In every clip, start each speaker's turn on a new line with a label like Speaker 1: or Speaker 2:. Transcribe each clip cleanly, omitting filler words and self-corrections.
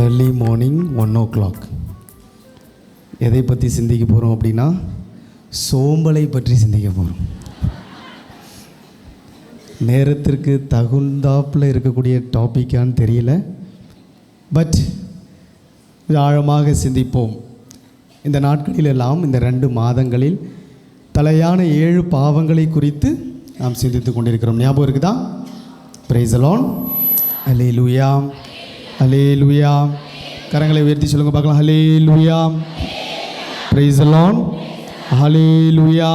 Speaker 1: Early morning 1 o'clock. எதை பற்றி சிந்திக்க போகிறோம் அப்படின்னா சோம்பலை பற்றி சிந்திக்க போகிறோம். நேரத்திற்கு தகுந்தாப்பில் இருக்கக்கூடிய டாப்பிக்கான்னு தெரியல, பட் ஆழமாக சிந்திப்போம். இந்த நாட்களிலெல்லாம், இந்த 2 மாதங்களில் தலையான 7 பாவங்களை குறித்து நாம் சிந்தித்து கொண்டிருக்கிறோம். ஞாபகம் இருக்குதா? Praise the Lord. Hallelujah, hallelujah. கரங்களை உயர்த்தி சொல்லுங்க பார்க்கலாம். ஹல்லேலூயா, பிரைஸ் தி லார்ட், ஹல்லேலூயா,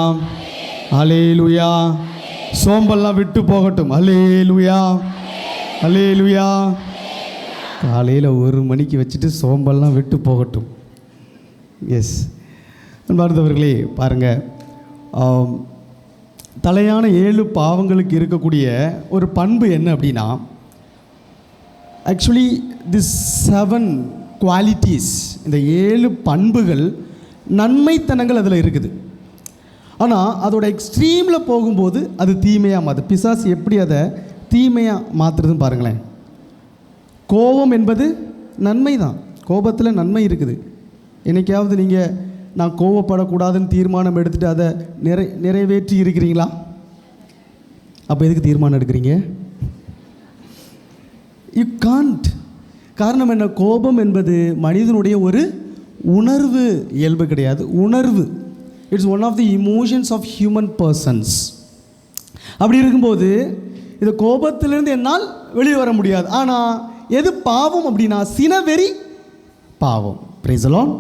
Speaker 1: ஹல்லேலூயா. சோம்பல்லாம் விட்டு போகட்டும். ஹல்லேலூயா, ஹல்லேலூயா. காலையில் 1 மணிக்கு வச்சுட்டு சோம்பல்லாம் விட்டு போகட்டும். எஸ் அன்பார்ந்தவர்களே, பாருங்கள், தலையான 7 பாவங்களுக்கு இருக்கக்கூடிய ஒரு பண்பு என்ன அப்படின்னா, ஆக்சுவலி திஸ் 7 குவாலிட்டிஸ், இந்த 7 பண்புகள், நன்மைத்தனங்கள் அதில் இருக்குது. ஆனால் அதோட எக்ஸ்ட்ரீமில் போகும்போது அது தீமையாக மாற்று. பிசாசு எப்படி அதை தீமையாக மாற்றுறதுன்னு பாருங்களேன். கோபம் என்பது நன்மை தான். கோபத்தில் நன்மை இருக்குது. என்னைக்காவது நீங்கள் நான் கோபப்படக்கூடாதுன்னு தீர்மானம் எடுத்துகிட்டு அதை நிறைவேற்றி இருக்கிறீங்களா? அப்போ எதுக்கு தீர்மானம் எடுக்கிறீங்க? You can't. காரணம் என்ன? கோபம் என்பது மனிதனுடைய ஒரு உணர்வு, இயல்பு கிடையாது, உணர்வு. It's one of the emotions of human persons. அப்படி இருக்கும்போது இந்த கோபத்திலிருந்து என்னால் வெளியே வர முடியாது. ஆனால் எது பாவம் அப்படின்னா சினவெறி பாவம். பிரைஸ் தி லார்ட்,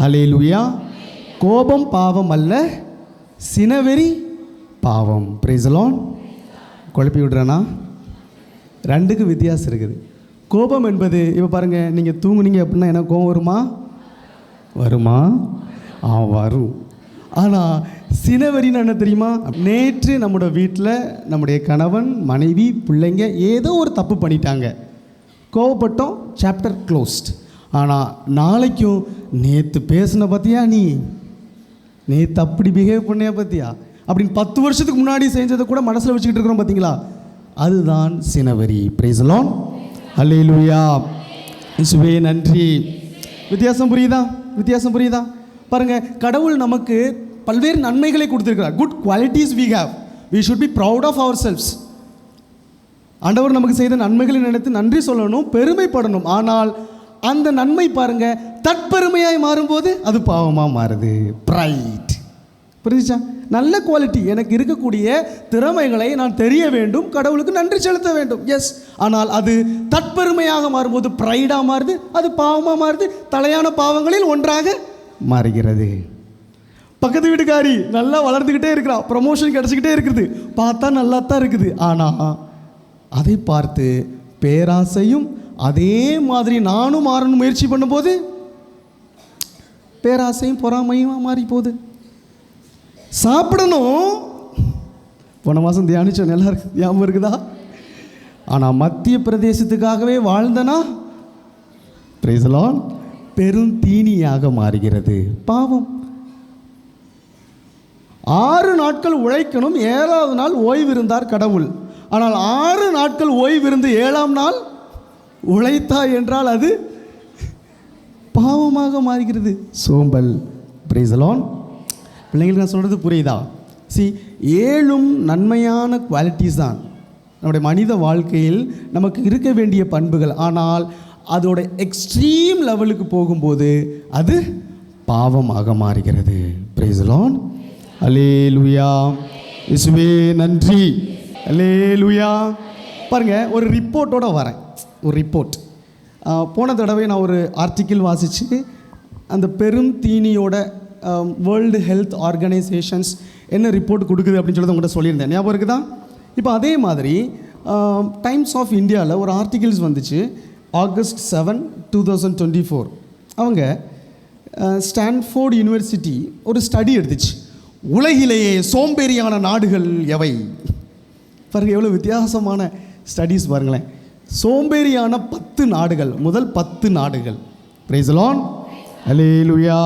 Speaker 1: ஹல்லேலூயா. கோபம் பாவம் அல்ல, சினவெறி பாவம். Price the Lord. குழப்பி விடுறேன்னா 2க்கு வித்தியாசம் இருக்குது. கோபம் என்பது, இப்போ பாருங்கள், நீங்கள் தூங்குனீங்க அப்படின்னா எனக்கு கோபம் வருமா? வருமா? வரும். ஆனால் சினவெறின்னு என்ன தெரியுமா? நேற்று நம்மளோட வீட்டில் நம்முடைய கணவன், மனைவி, பிள்ளைங்க ஏதோ ஒரு தப்பு பண்ணிட்டாங்க, கோவப்பட்டோம், சாப்டர் க்ளோஸ்ட். ஆனால் நாளைக்கும் நேற்று பேசின பார்த்தியா, நீ நேற்று அப்படி பிஹேவ் பண்ணியா பார்த்தியா அப்படின்னு 10 வருஷத்துக்கு முன்னாடி செஞ்சதை கூட மனசில் வச்சுக்கிட்டு இருக்கிறோம். பார்த்தீங்களா? அதுதான் சினவெறி. Price the Lord, hallelujah. இயேசுவே நன்றி. வித்தியாசம் புரியுதா? வித்தியாசம் புரியுதா? பாருங்கள், கடவுள் நமக்கு பல்வேறு நன்மைகளை கொடுத்துருக்கிறார். Good qualities we have. we should be proud of ourselves. ஆண்டவர் நமக்கு செய்த நன்மைகளை நினைத்து நன்றி சொல்லணும், பெருமைப்படணும். ஆனால் அந்த நன்மை பாருங்க, தற்பெருமையாய் மாறும்போது அது பாவமாக மாறுது. ப்ரைட். புரிஞ்சுச்சா? நல்ல குவாலிட்டி, எனக்கு இருக்கக்கூடிய திறமைகளை நான் தெரிய வேண்டும், கடவுளுக்கு நன்றி செலுத்த வேண்டும். எஸ். ஆனால் அது தற்பெருமையாக மாறும்போது ப்ரைடாக மாறுது, அது பாவமாக மாறுது, தலையான பாவங்களில் ஒன்றாக மாறுகிறது. பக்கத்து வீட்டுக்காரி நல்லா வளர்ந்துக்கிட்டே இருக்கிறா, ப்ரமோஷன் கிடச்சிக்கிட்டே இருக்குது, பார்த்தா நல்லா தான் இருக்குது. ஆனால் அதை பார்த்து பேராசையும் அதே மாதிரி நானும் மாறணும் முயற்சி பண்ணும்போது பேராசையும் பொறாமையும் மாறி போகுது. சாப்பிடணும், போன மாதம் தியானிச்சோம், நல்லா இருக்கு, ஞாபகம் இருக்குதா? ஆனால் மத்திய பிரதேசத்துக்காகவே வாழ்ந்தனா, பிரைஸ் தி லார்ட், பெரும் தீனியாக மாறுகிறது. பாவம். 6 நாட்கள் உழைக்கணும், 7வது நாள் ஓய்வு இருந்தார் கடவுள். ஆனால் 6 நாட்கள் ஓய்வு இருந்து 7ஆம் நாள் உழைத்தா என்றால் அது பாவமாக மாறுகிறது. சோம்பல். Price the Lord. பிள்ளைங்களுக்கு நான் சொல்கிறது புரியுதா? சி, 7ம் நன்மையான குவாலிட்டிஸ் தான் நம்முடைய மனித வாழ்க்கையில் நமக்கு இருக்க வேண்டிய பண்புகள். ஆனால் அதோட எக்ஸ்ட்ரீம் லெவலுக்கு போகும்போது அது பாவமாக மாறுகிறது. Price the Lord, hallelujah. இயேசுவே நன்றி, ஹல்லேலூயா. பாருங்கள், ஒரு ரிப்போர்ட்டோட வரேன். ஒரு ரிப்போர்ட். போன தடவை நான் ஒரு ஆர்டிக்கிள் வாசித்து, அந்த பெரும் தீனியோட வேர்ல்டு ஹெல்த் ஆர்கனைசேஷன்ஸ் என்ன ரிப்போர்ட் கொடுக்குது அப்படின்னு சொல்லி உங்கள்கிட்ட சொல்லியிருந்தேன். ஞாபகம் இருக்குதா? இப்போ அதே மாதிரி டைம்ஸ் ஆஃப் இந்தியாவில் ஒரு ஆர்டிகிள்ஸ் வந்துச்சு. ஆகஸ்ட் 7, 2024 அவங்க ஸ்டான்ஃபோர்ட் யூனிவர்சிட்டி ஒரு ஸ்டடி எடுத்துச்சு. உலகிலேயே சோம்பேறியான நாடுகள் எவை? பாருங்கள், எவ்வளோ வித்தியாசமான ஸ்டடீஸ் பாருங்களேன். சோம்பேறியான 10 நாடுகள், முதல் 10 நாடுகள். பிரைஸ் தி லார்ட், ஹல்லேலூயா.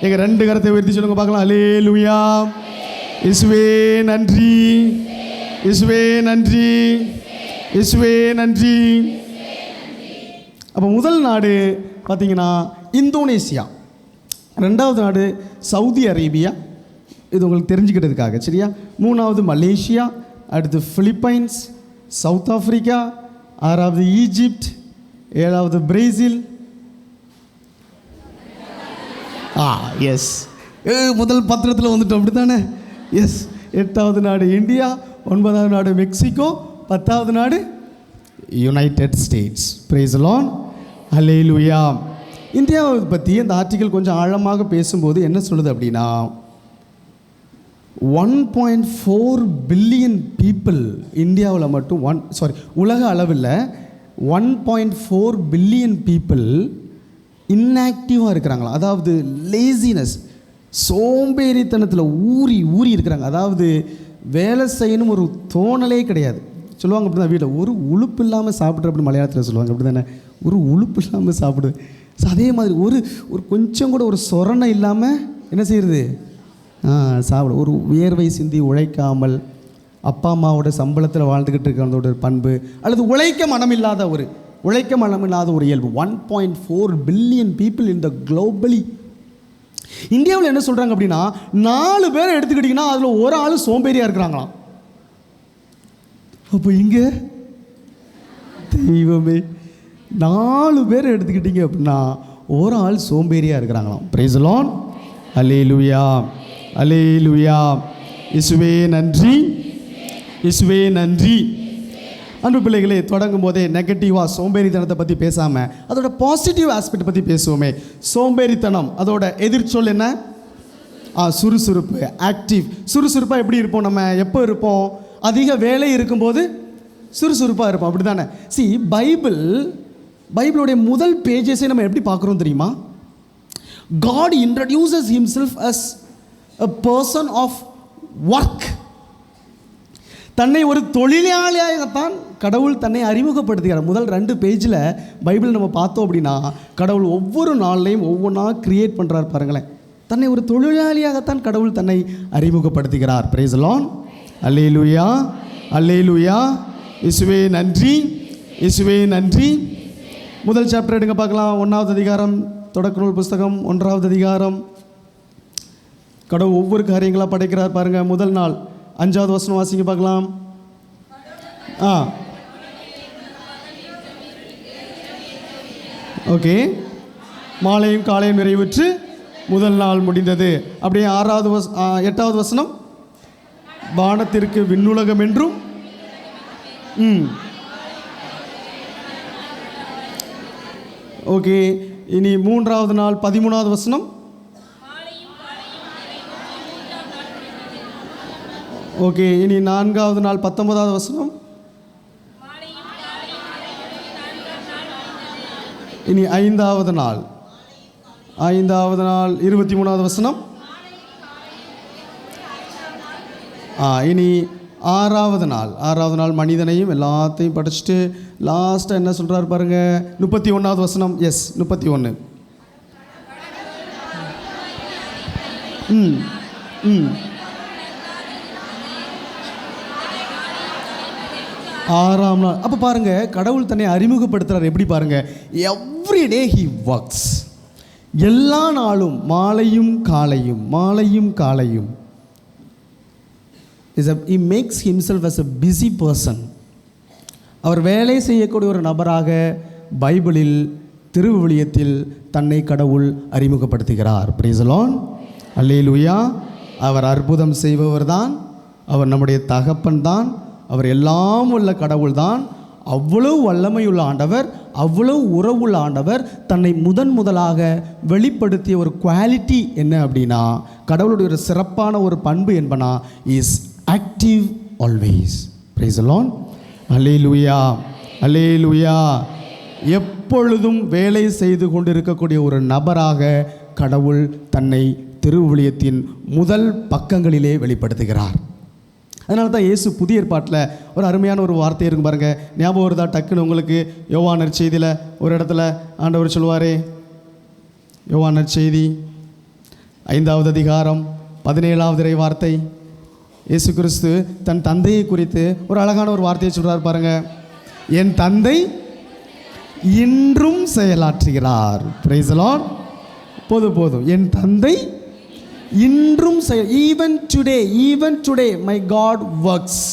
Speaker 1: எங்கள் 2 கரத்தை உயர்த்தி சொல்லுங்க பார்க்கலாம். ஹல்லேலூயா. இயேசுவே நன்றி, இயேசுவே நன்றி, இயேசுவே நன்றி. அப்போ முதல் நாடு பார்த்திங்கன்னா இந்தோனேசியா, ரெண்டாவது நாடு சவுதி அரேபியா, இது உங்களுக்கு தெரிஞ்சுக்கிறதுக்காக சரியா. மூணாவது மலேசியா, அடுத்து பிலிப்பைன்ஸ், சவுத் ஆஃப்ரிக்கா, ஆறாவது ஈஜிப்ட், ஏழாவது பிரேசில். எஸ், முதல் பத்திரத்தில் வந்துட்டோம் அப்படி தானே. எஸ், எட்டாவது நாடு இந்தியா, ஒன்பதாவது நாடு மெக்சிகோ, பத்தாவது நாடு United States. Praise the Lord, hallelujah. இந்தியாவை பற்றி அந்த ஆர்டிக்கல் கொஞ்சம் ஆழமாக பேசும்போது என்ன சொல்லுது அப்படின்னா, 1.4 பில்லியன் பீப்புள் இந்தியாவில் மட்டும் உலக அளவில் 1.4 பில்லியன் பீப்புள் இன்ஆக்டிவாக இருக்கிறாங்களா. அதாவது லேசினஸ், சோம்பேறித்தனத்தில் ஊறி ஊறி இருக்கிறாங்க. அதாவது வேலை செய்யணும் ஒரு தோணலே கிடையாது. சொல்லுவாங்க அப்படி தான், வீட்டில் ஒரு உழுப்பு இல்லாமல் சாப்பிட்ற அப்படி மலையாளத்தில் சொல்லுவாங்க அப்படி தானே, ஒரு உழுப்பு இல்லாமல் சாப்பிடு. ஸோ அதே மாதிரி ஒரு கொஞ்சம் கூட ஒரு சொரணை இல்லாமல் என்ன செய்கிறது, சாப்பிட. ஒரு வியர்வை சிந்தி உழைக்காமல் அப்பா அம்மாவோட சம்பளத்தில் வாழ்ந்துக்கிட்டு இருக்கிறதோட பண்பு, அல்லது உழைக்க மனம் இல்லாத ஒரு இயல்பு. 1.4 billion people in the globally. இந்தியாவில் என்ன சொல்கிறாங்க அப்படின்னா, 4 பேரை எடுத்துக்கிட்டிங்கன்னா அதில் ஒரு ஆள் சோம்பேறியாக இருக்கிறாங்களாம். அப்போ இங்கே தெய்வமே, 4 பேர் எடுத்துக்கிட்டீங்க அப்படின்னா ஒரு ஆள் சோம்பேறியாக இருக்கிறாங்களாம். பிரைஸ் தி லார்ட், அல்லேலூயா, அல்லேலூயா. இயேசுவே நன்றி, இயேசுவே நன்றி. அன்பு பிள்ளைகளே, தொடங்கும் போதே நெகட்டிவாக சோம்பேறித்தனத்தை பற்றி பேசாமல் அதோட பாசிட்டிவ் ஆஸ்பெக்ட் பற்றி பேசுவோமே. சோம்பேறித்தனம் அதோட எதிர்ச்சொல் என்ன? சுறுசுறுப்பு, ஆக்டிவ். சுறுசுறுப்பாக எப்படி இருப்போம்? நம்ம எப்போ இருப்போம்? அதிக வேலை இருக்கும்போது சுறுசுறுப்பாக இருப்போம், அப்படி தானே. பைபிளுடைய முதல் பேஜஸை நம்ம எப்படி பார்க்குறோம் தெரியுமா? God introduces himself as a person of work. தன்னை ஒரு தொழிலாளியாகத்தான் கடவுள் தன்னை அறிமுகப்படுத்துகிறார். முதல் 2 பேஜில் பைபிள் நம்ம பார்த்தோம் அப்படின்னா, கடவுள் ஒவ்வொரு நாள்லையும் ஒவ்வொன்றா கிரியேட் பண்ணுறார் பாருங்களேன். தன்னை ஒரு தொழிலாளியாகத்தான் கடவுள் தன்னை அறிமுகப்படுத்துகிறார். பிரைஸ் தி லார்ட், அல்லேலூயா, அல்லேலூயா. இயேசுவே நன்றி, இயேசுவே நன்றி. முதல் சாப்டர் எடுங்க பார்க்கலாம். 1வது அதிகாரம், தொடக்க நூல் புஸ்தகம் 1வது அதிகாரம். கடவுள் ஒவ்வொரு காரியங்களாக படைக்கிறார் பாருங்கள். முதல் நாள் 5வது வசனம் வாசிங்க பார்க்கலாம். ஓகே, மாலையும் காலையும் நிறைவுற்று முதல் நாள் முடிந்தது. அப்படியே 8வது வசனம், வானத்திற்கு விண்ணுலகம் என்றும். ஓகே, இனி 3வது நாள் 13வது வசனம். ஓகே, இனி 4வது நாள் 19வது வசனம். இனி 5வது நாள் 23வது வசனம். இனி 6வது நாள் மனிதனையும் எல்லாத்தையும் படிச்சுட்டு லாஸ்ட்டாக என்ன சொல்கிறார் பாருங்க, 31வது வசனம். எஸ், 31. ஆறாம் நாள். அப்போ பாருங்க, கடவுள் தன்னை அறிமுகப்படுத்துகிறார். எப்படி பாருங்க, எவ்ரிடே ஹி ஒர்க்ஸ். எல்லா நாளும் மாலையும் காலையும் he makes himself as a busy person. அவர் வேலை செய்யக்கூடிய ஒரு நபராக பைபிளில், திருவிவிலியத்தில் தன்னை கடவுள் அறிமுகப்படுத்துகிறார். பிரைஸ் தி லார்ட், அல்லேலூயா. அவர் அற்புதம் செய்பவர் தான், அவர் நம்முடைய தகப்பன் தான், அவர் எல்லாம் உள்ள கடவுள் தான். அவ்வளவு வல்லமையுள்ள ஆண்டவர், அவ்வளவு உறவுள்ள ஆண்டவர் தன்னை முதலாக வெளிப்படுத்திய ஒரு குவாலிட்டி என்ன அப்படின்னா, கடவுளுடைய ஒரு சிறப்பான ஒரு பண்பு என்பனா is active always. Praise the Lord, hallelujah, alleluia. எப்பொழுதும் வேலை செய்து கொண்டிருக்கக்கூடிய ஒரு நபராக கடவுள் தன்னை திருவிவிலியத்தின் முதல் பக்கங்களிலே வெளிப்படுத்துகிறார். அதனால தான் இயேசு புதிய ஏற்பாட்டில் ஒரு அருமையான ஒரு வார்த்தை இருக்கும் பாருங்க. ஞாபகம் வருதா டக்குன்னு உங்களுக்கு? யோவான் நற்செய்தியில் ஒரு இடத்துல ஆண்டவர் சொல்லுவாரே, யோவான் நற்செய்தி 5வது அதிகாரம் 17வது இறை வார்த்தை. இயேசு கிறிஸ்து தன் தந்தையை குறித்து ஒரு அழகான ஒரு வார்த்தையை சொல்கிறார் பாருங்க. என் தந்தை இன்றும் செயலாற்றுகிறார். Price the Lord. போதும் என் தந்தை இன்றும் even today my God works.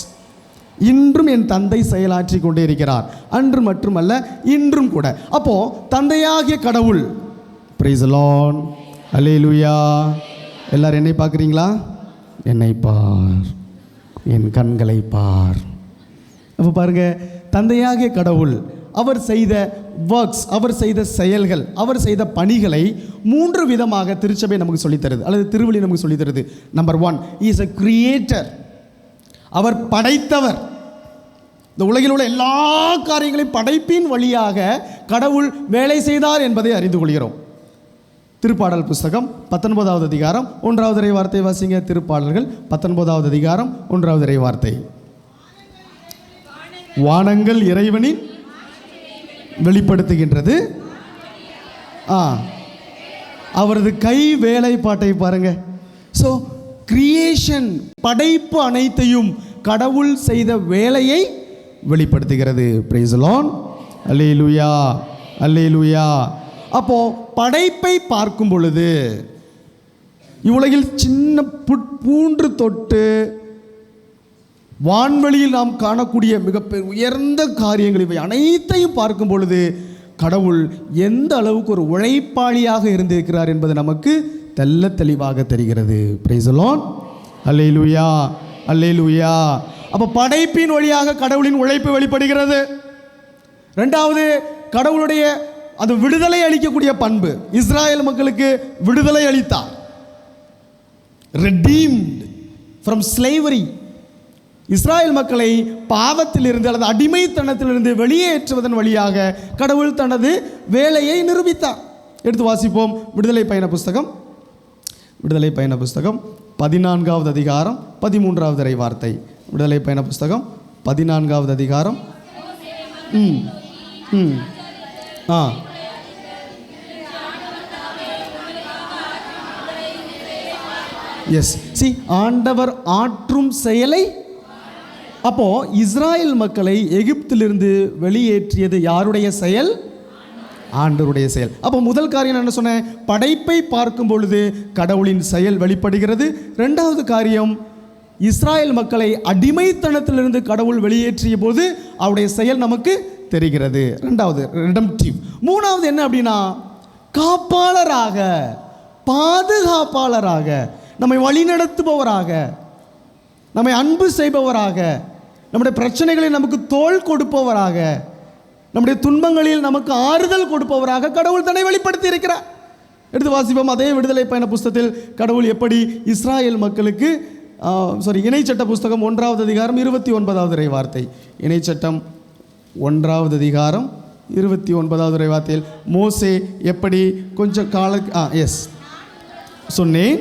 Speaker 1: இன்றும் என் தந்தை செயலாற்றி கொண்டே இருக்கிறார். அன்று மட்டுமல்ல, இன்றும் கூட. அப்போ தந்தையாகிய கடவுள், பிரைஸ் தி லார்ட், அல்லேலூயா. எல்லாரும் என்னை பார்க்குறீங்களா? என்னை பார், என் கண்களை பார். அப்போ பாருங்க, தந்தையாகிய கடவுள் அவர் செய்த ஒர்க்ஸ், அவர் செய்த செயல்கள், அவர் செய்த பணிகளை 3 விதமாக திருச்சபை நமக்கு சொல்லித்தருது, அல்லது திருவழி நமக்கு சொல்லித்தருது. Number 1, is a creator. அவர் படைத்தவர். இந்த உலகில் உள்ள எல்லா காரியங்களையும் படைப்பின் வழியாக கடவுள் வேலை செய்தார் என்பதை அறிந்து கொள்கிறோம். திருப்பாடல் புஸ்தகம் 19வது அதிகாரம் 1வது இறை வார்த்தை வாசிங்க. திருப்பாடல்கள் 19வது அதிகாரம் 1வது இறை வார்த்தை. வானங்கள் இறைவனின் வெளிப்படுத்துகின்றது, அவரது கை வேலைப்பாட்டை பாருங்க. ஸோ கிரியேஷன், படைப்பு அனைத்தையும் கடவுள் செய்த வேலையை வெளிப்படுத்துகிறது. பிரைஸ் தி லார்ட், அல்லேலூயா, அல்லேலூயா. அப்போ படைப்பை பார்க்கும் பொழுது இவ்வுலகில் சின்ன பூன்று தொட்டு வான்வெளியில் நாம் காணக்கூடிய மிக உயர்ந்த காரியங்கள் இவை அனைத்தையும் பார்க்கும் பொழுது கடவுள் எந்த அளவுக்கு ஒரு உழைப்பாளியாக இருந்திருக்கிறார் என்பது நமக்கு தெல்ல தெளிவாக தெரிகிறது. பிரைஸ் தி லார்ட், அல்லேலூயா, அல்லேலூயா. அப்போ படைப்பின் வழியாக கடவுளின் உழைப்பு வெளிப்படுகிறது. 2வது, கடவுளுடைய அது விடுதலை அளிக்கக்கூடிய பண்பு. இஸ்ராயல் மக்களுக்கு விடுதலை அளித்தார். redeemed from slavery. இஸ்ராயல் மக்களை பாவத்திலிருந்து அல்லது அடிமைத்தனத்திலிருந்து வெளியேற்றுவதன் வழியாக கடவுள் தனது வேலையை நிரூபித்தார். எடுத்து வாசிப்போம். விடுதலை பயண புஸ்தகம் 14வது அதிகாரம் 13வது இறை வார்த்தை. விடுதலை பயண புஸ்தகம் 14வது அதிகாரம். எஸ், ஆண்டவர் ஆற்றும் செயலை. அப்போ இஸ்ராயல் மக்களை எகிப்திலிருந்து வெளியேற்றியது யாருடைய செயல்? ஆண்டவருடைய செயல். அப்போ முதல் காரியம் என்ன சொன்னேன்? படைப்பை பார்க்கும் பொழுது கடவுளின் செயல் வெளிப்படுகிறது. 2வது காரியம், இஸ்ராயல் மக்களை அடிமைத்தனத்திலிருந்து கடவுள் வெளியேற்றிய போது அவருடைய செயல் நமக்கு தெரிகிறது. 2வது ரெடம்ப்டிவ். 3வது என்ன அப்படின்னா, காப்பாளராக, பாதுகாப்பாளராக, நம்மை வழிநடத்துபவராக, நம்மை அன்பு செய்பவராக, நம்முடைய பிரச்சனைகளில் நமக்கு தோள் கொடுப்பவராக, நம்முடைய துன்பங்களில் நமக்கு ஆறுதல் கொடுப்பவராக கடவுள் தன்னை வெளிப்படுத்தி இருக்கிறார். எடுத்து வாசிப்போம். அதே விடுதலை பயண புஸ்தகத்தில் கடவுள் எப்படி இஸ்ராயல் மக்களுக்கு இணைச்சட்ட புஸ்தகம் 1வது அதிகாரம் 29வது இறை வார்த்தை. இணைச்சட்டம் 1வது அதிகாரம் 29வது இறை வார்த்தையில் மோசே எப்படி கொஞ்சம் சொன்னேன்,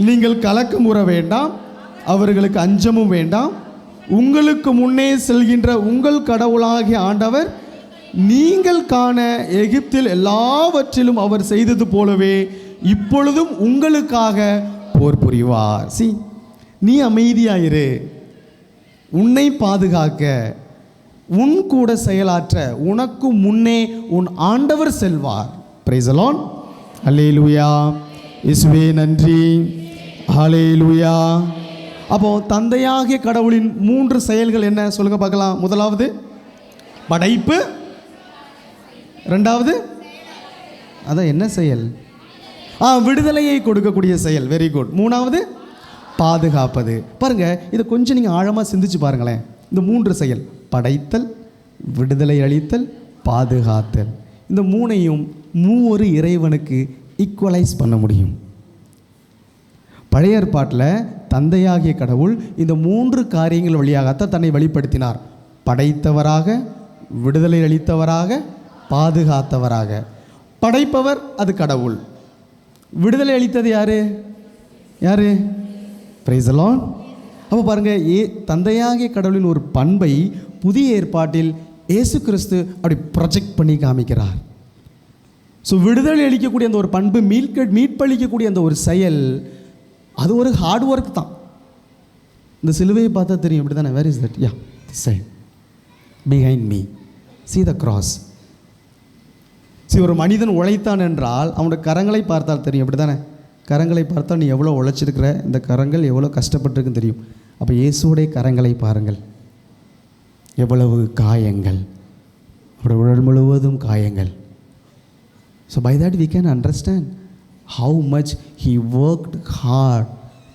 Speaker 1: நீங்கள் கலக்கமுற வேண்டாம், அவர்களுக்கு அஞ்சமும் வேண்டாம், உங்களுக்கு முன்னே செல்கின்ற உங்கள் கடவுளாகிய ஆண்டவர் நீங்கள் காண எகிப்தில் எல்லாவற்றிலும் அவர் செய்தது போலவே இப்பொழுதும் உங்களுக்காக போர் புரிவார். நீ அமைதியாயிரு, உன்னை பாதுகாக்க, உன் கூட செயலாற்ற உனக்கு முன்னே உன் ஆண்டவர் செல்வார். பிரைஸ் தி லார்ட், அல்லேலூயா. இயேசுவே நன்றி, ஹல்லேலூயா. அப்போ தந்தையாகிய கடவுளின் 3 செயல்கள் என்ன சொல்லுங்க பார்க்கலாம். முதலாவது படைப்பு, 2வது அதான் என்ன செயல்? விடுதலையை கொடுக்கக்கூடிய செயல். Very good. 3வது பாதுகாப்பது. பாருங்க, இதை கொஞ்சம் நீங்கள் ஆழமாக சிந்திச்சு பாருங்களேன். இந்த 3 செயல், படைத்தல், விடுதலை அளித்தல், பாதுகாத்தல், இந்த 3ஐயும் மூவொரு இறைவனுக்கு ஈக்குவலைஸ் பண்ண முடியும். பழைய ஏற்பாட்டில் தந்தையாகிய கடவுள் இந்த 3 காரியங்கள் வழியாகத்தான் தன்னை வெளிப்படுத்தினார். படைத்தவராக, விடுதலை அளித்தவராக, பாதுகாத்தவராக. படைப்பவர் அது கடவுள். விடுதலை அளித்தது யாரு? Price the Lord. அப்போ பாருங்க, தந்தையாகிய கடவுளின் ஒரு பண்பை புதிய ஏற்பாட்டில் இயேசு கிறிஸ்து அப்படி ப்ரொஜெக்ட் பண்ணி காமிக்கிறார். ஸோ விடுதலை அளிக்கக்கூடிய அந்த ஒரு பண்பு, மீட்பளிக்கக்கூடிய அந்த ஒரு செயல், அது ஒரு ஹார்ட் ஒர்க் தான். இந்த சிலுவையை பார்த்தா தெரியும், இப்படி தானே? Where is that? Yeah, this side behind me, see the cross. சரி, ஒரு மனிதன் உழைத்தான் என்றால் அவனுடைய கரங்களை பார்த்தால் தெரியும், அப்படி தானே? கரங்களை பார்த்தால் நீ எவ்வளோ உழைச்சிருக்கிற, இந்த கரங்கள் எவ்வளோ கஷ்டப்பட்டுருக்குன்னு தெரியும். அப்போ இயேசுடைய கரங்களை பாருங்கள், எவ்வளவு காயங்கள், அவருடைய உடல் முழுவதும் காயங்கள். So by that we can understand how much he worked hard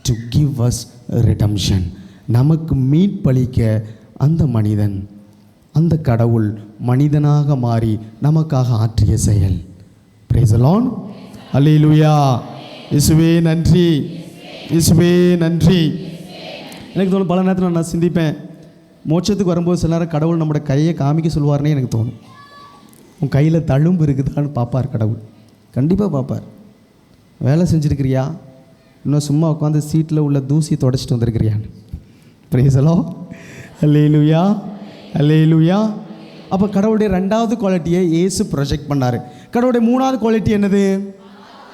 Speaker 1: to give us redemption. நமக்கு மீட்பளிக்க அந்த மனிதன், அந்த கடவுள் மனிதனாக மாறி நமக்காக ஆற்றிய செயல். Praise the Lord. அல்லேலூயா. இயேசுவே நன்றி, இயேசுவே நன்றி. எனக்கு தோணும், பல நேரத்தில் நான் சிந்திப்பேன், மோட்சத்துக்கு வரும்போது சில நேரம் கடவுள் நம்மளோட கையை காமிக்க சொல்லுவார்னே எனக்கு தோணும். உன் கையில் தழும்பு இருக்குதான்னு பார்ப்பார் கடவுள், கண்டிப்பாக பார்ப்பார். வேலை செஞ்சுருக்கிறியா, இன்னும் சும்மா உட்காந்து சீட்டில் உள்ள தூசி தொடச்சிட்டு வந்திருக்கிறியான்னு. Price the Lord. அல்லேலூயா, அல்லேலூயா. அப்போ கடவுளுடைய ரெண்டாவது குவாலிட்டியை இயேசு ப்ரொஜெக்ட் பண்ணார். கடவுளுடைய மூணாவது குவாலிட்டி என்னது?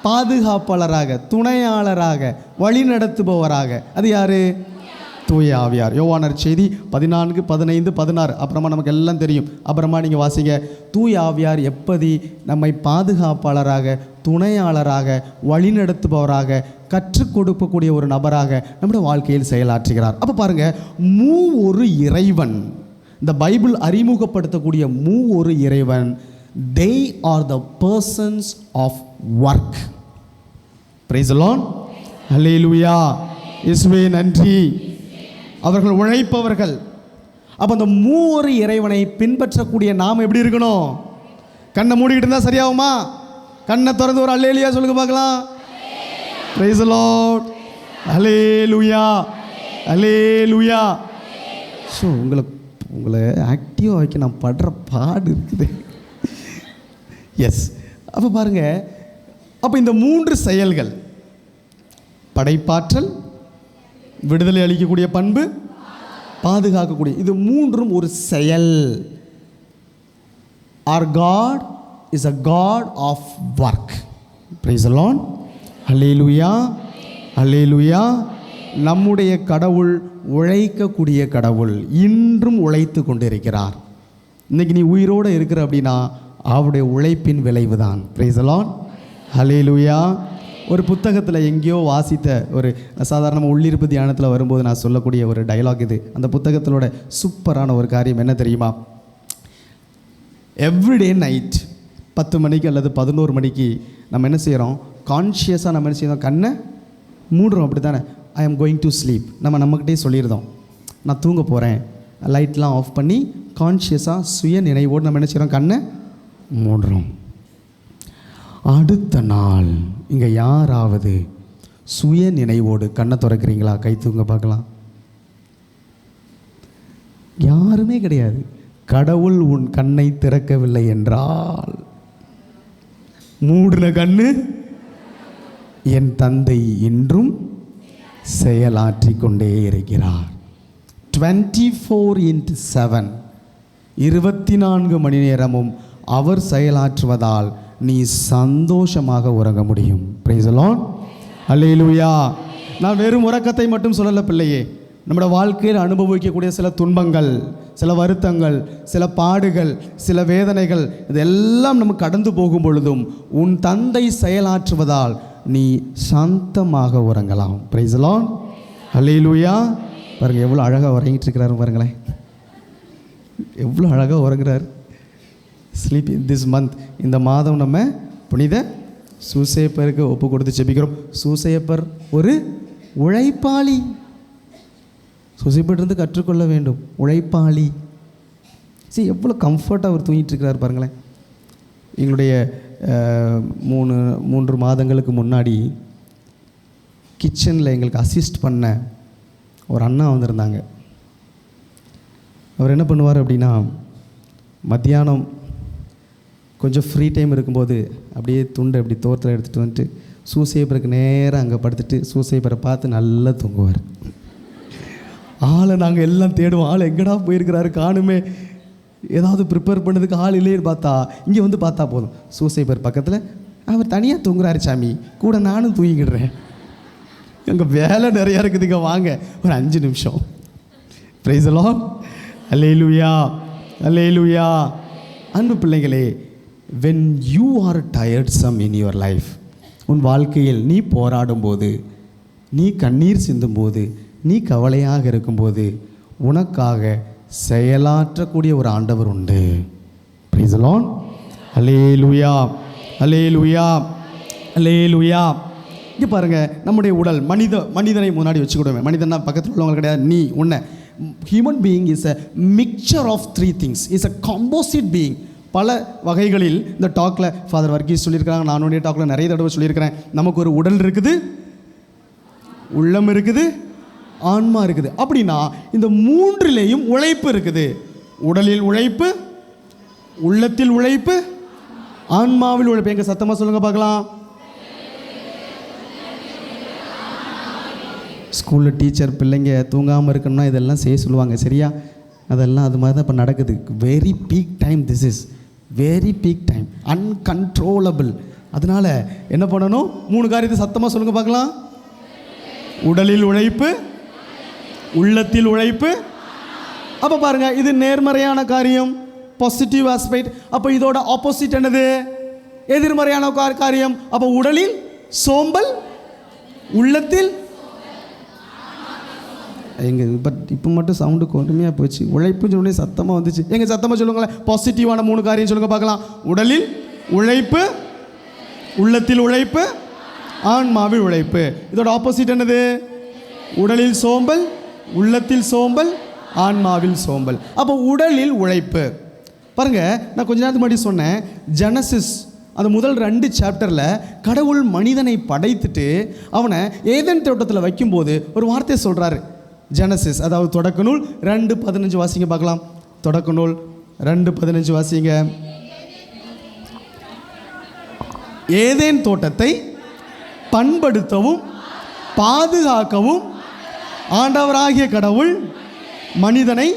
Speaker 1: பாதுகாப்பாளராக, துணையாளராக, வழி நடத்துபவராக. அது யார்? தூய ஆவியார். யோவானர் செய்தி 14, 15, 16 அப்புறமா நமக்கு எல்லாம் தெரியும். அப்புறமா நீங்கள் வாசிங்க. தூய ஆவியார் எப்படி நம்மை பாதுகாப்பாளராக, துணையாளராக, வழிநடத்துபவராக, கற்றுக் கொடுக்கக்கூடிய ஒரு நபராக நம்முடைய வாழ்க்கையில் செயலாற்றுகிறார். அப்போ பாருங்கள், ஒரு இறைவன், இந்த பைபிள் அறிமுகப்படுத்தக்கூடிய ஒரு இறைவன், they are the persons of work. Praise the Lord. Hallelujah. இயேசுவே நன்றி. அவர்கள் உழைப்பவர்கள். அப்போ அந்த மூவொரு இறைவனை பின்பற்றக்கூடிய நாம் எப்படி இருக்கணும்? கண்ணை மூடிக்கிட்டு இருந்தால் சரியாகுமா? கண்ணை திறந்து ஒரு அல்லேலூயா சொல்லுங்க பார்க்கலாம். Praise the Lord. Hallelujah, hallelujah. So உங்களை ஆக்டிவாக வைக்க நான் படுற பாடு இருக்குது. எஸ். அப்போ பாருங்கள், அப்போ இந்த மூன்று செயல்கள், படைப்பாற்றல், விடுதலை அளிக்கக்கூடிய பண்பு, பாதுகாக்கக்கூடிய, இது மூன்றும் ஒரு செயல். Our God is a God of work. Praise the Lord. Hallelujah, hallelujah. நம்முடைய கடவுள் உழைக்கக்கூடிய கடவுள், இன்றும் உழைத்து கொண்டிருக்கிறார். இன்னைக்கு நீ உயிரோடு இருக்கிற அப்படின்னா அவருடைய உழைப்பின் விளைவு தான். Praise the Lord. Hallelujah. ஒரு புத்தகத்தில் எங்கேயோ வாசித்த ஒரு சாதாரணமாக உள்ளிருப்பு தியானத்தில் வரும்போது நான் சொல்லக்கூடிய ஒரு டயலாக் இது. அந்த புத்தகத்திலோட சூப்பரான ஒரு காரியம் என்ன தெரியுமா? எவ்ரிடே நைட் 10 மணிக்கு அல்லது 11 மணிக்கு நம்ம என்ன செய்கிறோம்? கான்ஷியஸாக நம்ம என்ன செய்யறோம்? கண்ணை மூடுறோம், அப்படி தானே? ஐ ஆம் கோயிங் டு ஸ்லீப். நம்மக்கிட்டே சொல்லியிருந்தோம், நான் தூங்க போகிறேன். லைட்லாம் ஆஃப் பண்ணி கான்ஷியஸாக சுய நினைவோடு நம்ம என்ன செய்கிறோம்? கண்ணை மூடுறோம். அடுத்த நாள் இங்கே யாராவது சுய நினைவோடு கண்ணை திறக்கிறீங்களா? கை தூங்க பார்க்கலாம். யாருமே கிடையாது. கடவுள் உன் கண்ணை திறக்கவில்லை என்றால், மூடின கண்ணு என் தந்தை இன்றும் செயலாற்றி கொண்டே இருக்கிறார். 24/7 24 மணி நேரமும் அவர் செயலாற்றுவதால் நீ சந்தோஷமாக உறங்க முடியும். Praise the Lord. அல்லேலூயா. நான் வெறும் உறக்கத்தை மட்டும் சொல்லலை பிள்ளையே. நம்முடைய வாழ்க்கையில் அனுபவிக்கக்கூடிய சில துன்பங்கள், சில வருத்தங்கள், சில பாடுகள், சில வேதனைகள், இதெல்லாம் நம்ம கடந்து போகும் பொழுதும் உன் தந்தை செயலாற்றுவதால் நீ சாந்தமாக உறங்கலாம். Praise the Lord. அல்லேலூயா. பாருங்கள் எவ்வளோ அழகாக உறங்கிட்டு இருக்கிறாரு பாருங்களேன், எவ்வளோ அழகாக உறங்குறார். ஸ்லீப் திஸ் மந்த், இந்த மாதம் நம்ம புனித சூசையப்பருக்கு ஒப்பு கொடுத்து ஜெபிக்கிறோம். சூசையப்பர் ஒரு உழைப்பாளி. சூசையப்பட்டிருந்து கற்றுக்கொள்ள வேண்டும். உழைப்பாளி. சரி, எவ்வளோ கம்ஃபர்ட்டாக அவர் தூங்கிட்டு இருக்கிறார் பாருங்களேன். எங்களுடைய 3 மாதங்களுக்கு முன்னாடி கிச்சனில் எங்களுக்கு அசிஸ்ட் பண்ண ஒரு அண்ணா வந்திருந்தாங்க. அவர் என்ன பண்ணுவார் அப்படின்னா, மத்தியானம் கொஞ்சம் ஃப்ரீ டைம் இருக்கும்போது அப்படியே துண்டை அப்படி தோரத்தில் எடுத்துகிட்டு வந்துட்டு சூசையப்பருக்கு நேராக அங்கே படுத்துட்டு சூசையப்பரை பார்த்து நல்லா தூங்குவார். ஆளை நாங்கள் எல்லாம் தேடுவோம், ஆள் எங்கடா போயிருக்கிறாரு காணுமே, ஏதாவது ப்ரிப்பேர் பண்ணதுக்கு ஆள் இல்லைன்னு பார்த்தா இங்கே வந்து பார்த்தா போதும், சூசையப்பர் பக்கத்தில் அவர் தனியாக தூங்குறாரு சாமி, கூட நானும் தூங்கிக்கிடுறேன், அங்கே வேலை நிறையா இருக்குதுங்க, வாங்க ஒரு 5 நிமிஷம். Praise the Lord. Hallelujah, alleluia. அன்பு பிள்ளைகளே, when you are tiresome in your life, உன் வாழ்க்கையில் நீ போராடும்போது, நீ கண்ணீர் சிந்தும்போது, நீ கவலையாக இருக்கும்போது உனக்காக செயலாற்றக்கூடிய ஒரு ஆண்டவர் உண்டு. Praise the Lord. ஹல்லேலூயா, ஹல்லேலூயா, ஹல்லேலூயா. இங்கே பாருங்கள், நம்முடைய உடல் மனிதனை முன்னாடி வச்சுக்கிடுவேன். மனிதனா பக்கத்தில் உள்ளவங்க கிடையாது, நீ உன்னை. Human being is a mixture of 3 things, is a composite being. பல வகைகளில் இந்த டாக்கில் ஃபாதர் வர்கீஸ் சொல்லியிருக்கிறாங்க, நானுடைய டாக்கில் நிறைய தடவை சொல்லியிருக்கிறேன். நமக்கு ஒரு உடல் இருக்குது, உள்ளம் இருக்குது, ஆன்மா இருக்குது. அப்படின்னா இந்த 3லேயும் உழைப்பு இருக்குது. உடலில் உழைப்பு, உள்ளத்தில் உழைப்பு, ஆன்மாவில் உழைப்பு. எங்க சத்தமாக சொல்லுங்க பார்க்கலாம். ஸ்கூலில் டீச்சர் பிள்ளைங்க தூங்காமல் இருக்கணும்னா இதெல்லாம் செய்ய சொல்லுவாங்க, சரியா? அதெல்லாம் அது மாதிரி தான் இப்போ நடக்குது. Very peak time, this is very peak time, uncontrollable. அதனால் என்ன பண்ணணும்? 3 காரியத்தை சத்தமாக சொல்லுங்க பார்க்கலாம். உடலில் உழைப்பு, உள்ளத்தில் உழைப்பு. அப்போ பாருங்கள், இது நேர்மறையான காரியம், பாசிட்டிவ் ஆஸ்பெக்ட். அப்போ இதோட ஆப்போசிட் என்னது? எதிர்மறையான காரியம். அப்போ உடலில் சோம்பல், உள்ளத்தில் இப்போ மட்டும் சவுண்டு கொடுமையாக போச்சு. உழைப்புன்னு சொல்லி சத்தமாக வந்துச்சு. எங்கள் சத்தமாக சொல்லுங்களேன். பாசிட்டிவான 3 காரியம் சொல்லுங்கள் பார்க்கலாம். உடலில் உழைப்பு, உள்ளத்தில் உழைப்பு, ஆன்மாவில் உழைப்பு. இதோட ஆப்போசிட் என்னது? உடலில் சோம்பல், உள்ளத்தில் சோம்பல், ஆன்மாவில் சோம்பல். அப்போ உடலில் உழைப்பு பாருங்கள். நான் கொஞ்ச நேரத்துக்கு முன்னாடி சொன்னேன், ஜெனசிஸ் அந்த முதல் 2 சாப்டரில் கடவுள் மனிதனை படைத்துட்டு அவனை ஏதேன் தோட்டத்தில் வைக்கும்போது ஒரு வார்த்தையை சொல்கிறாரு. ஜெனசிஸ், அதாவது தொடக்க நூல் 2:15 வாசிங்க பார்க்கலாம். தொடக்க நூல் 2:15 வாசிங்க. ஏதேன் தோட்டத்தை பண்படுத்தவும் பாதுகாக்கவும் ஆண்டவராகிய கடவுள் மனிதனை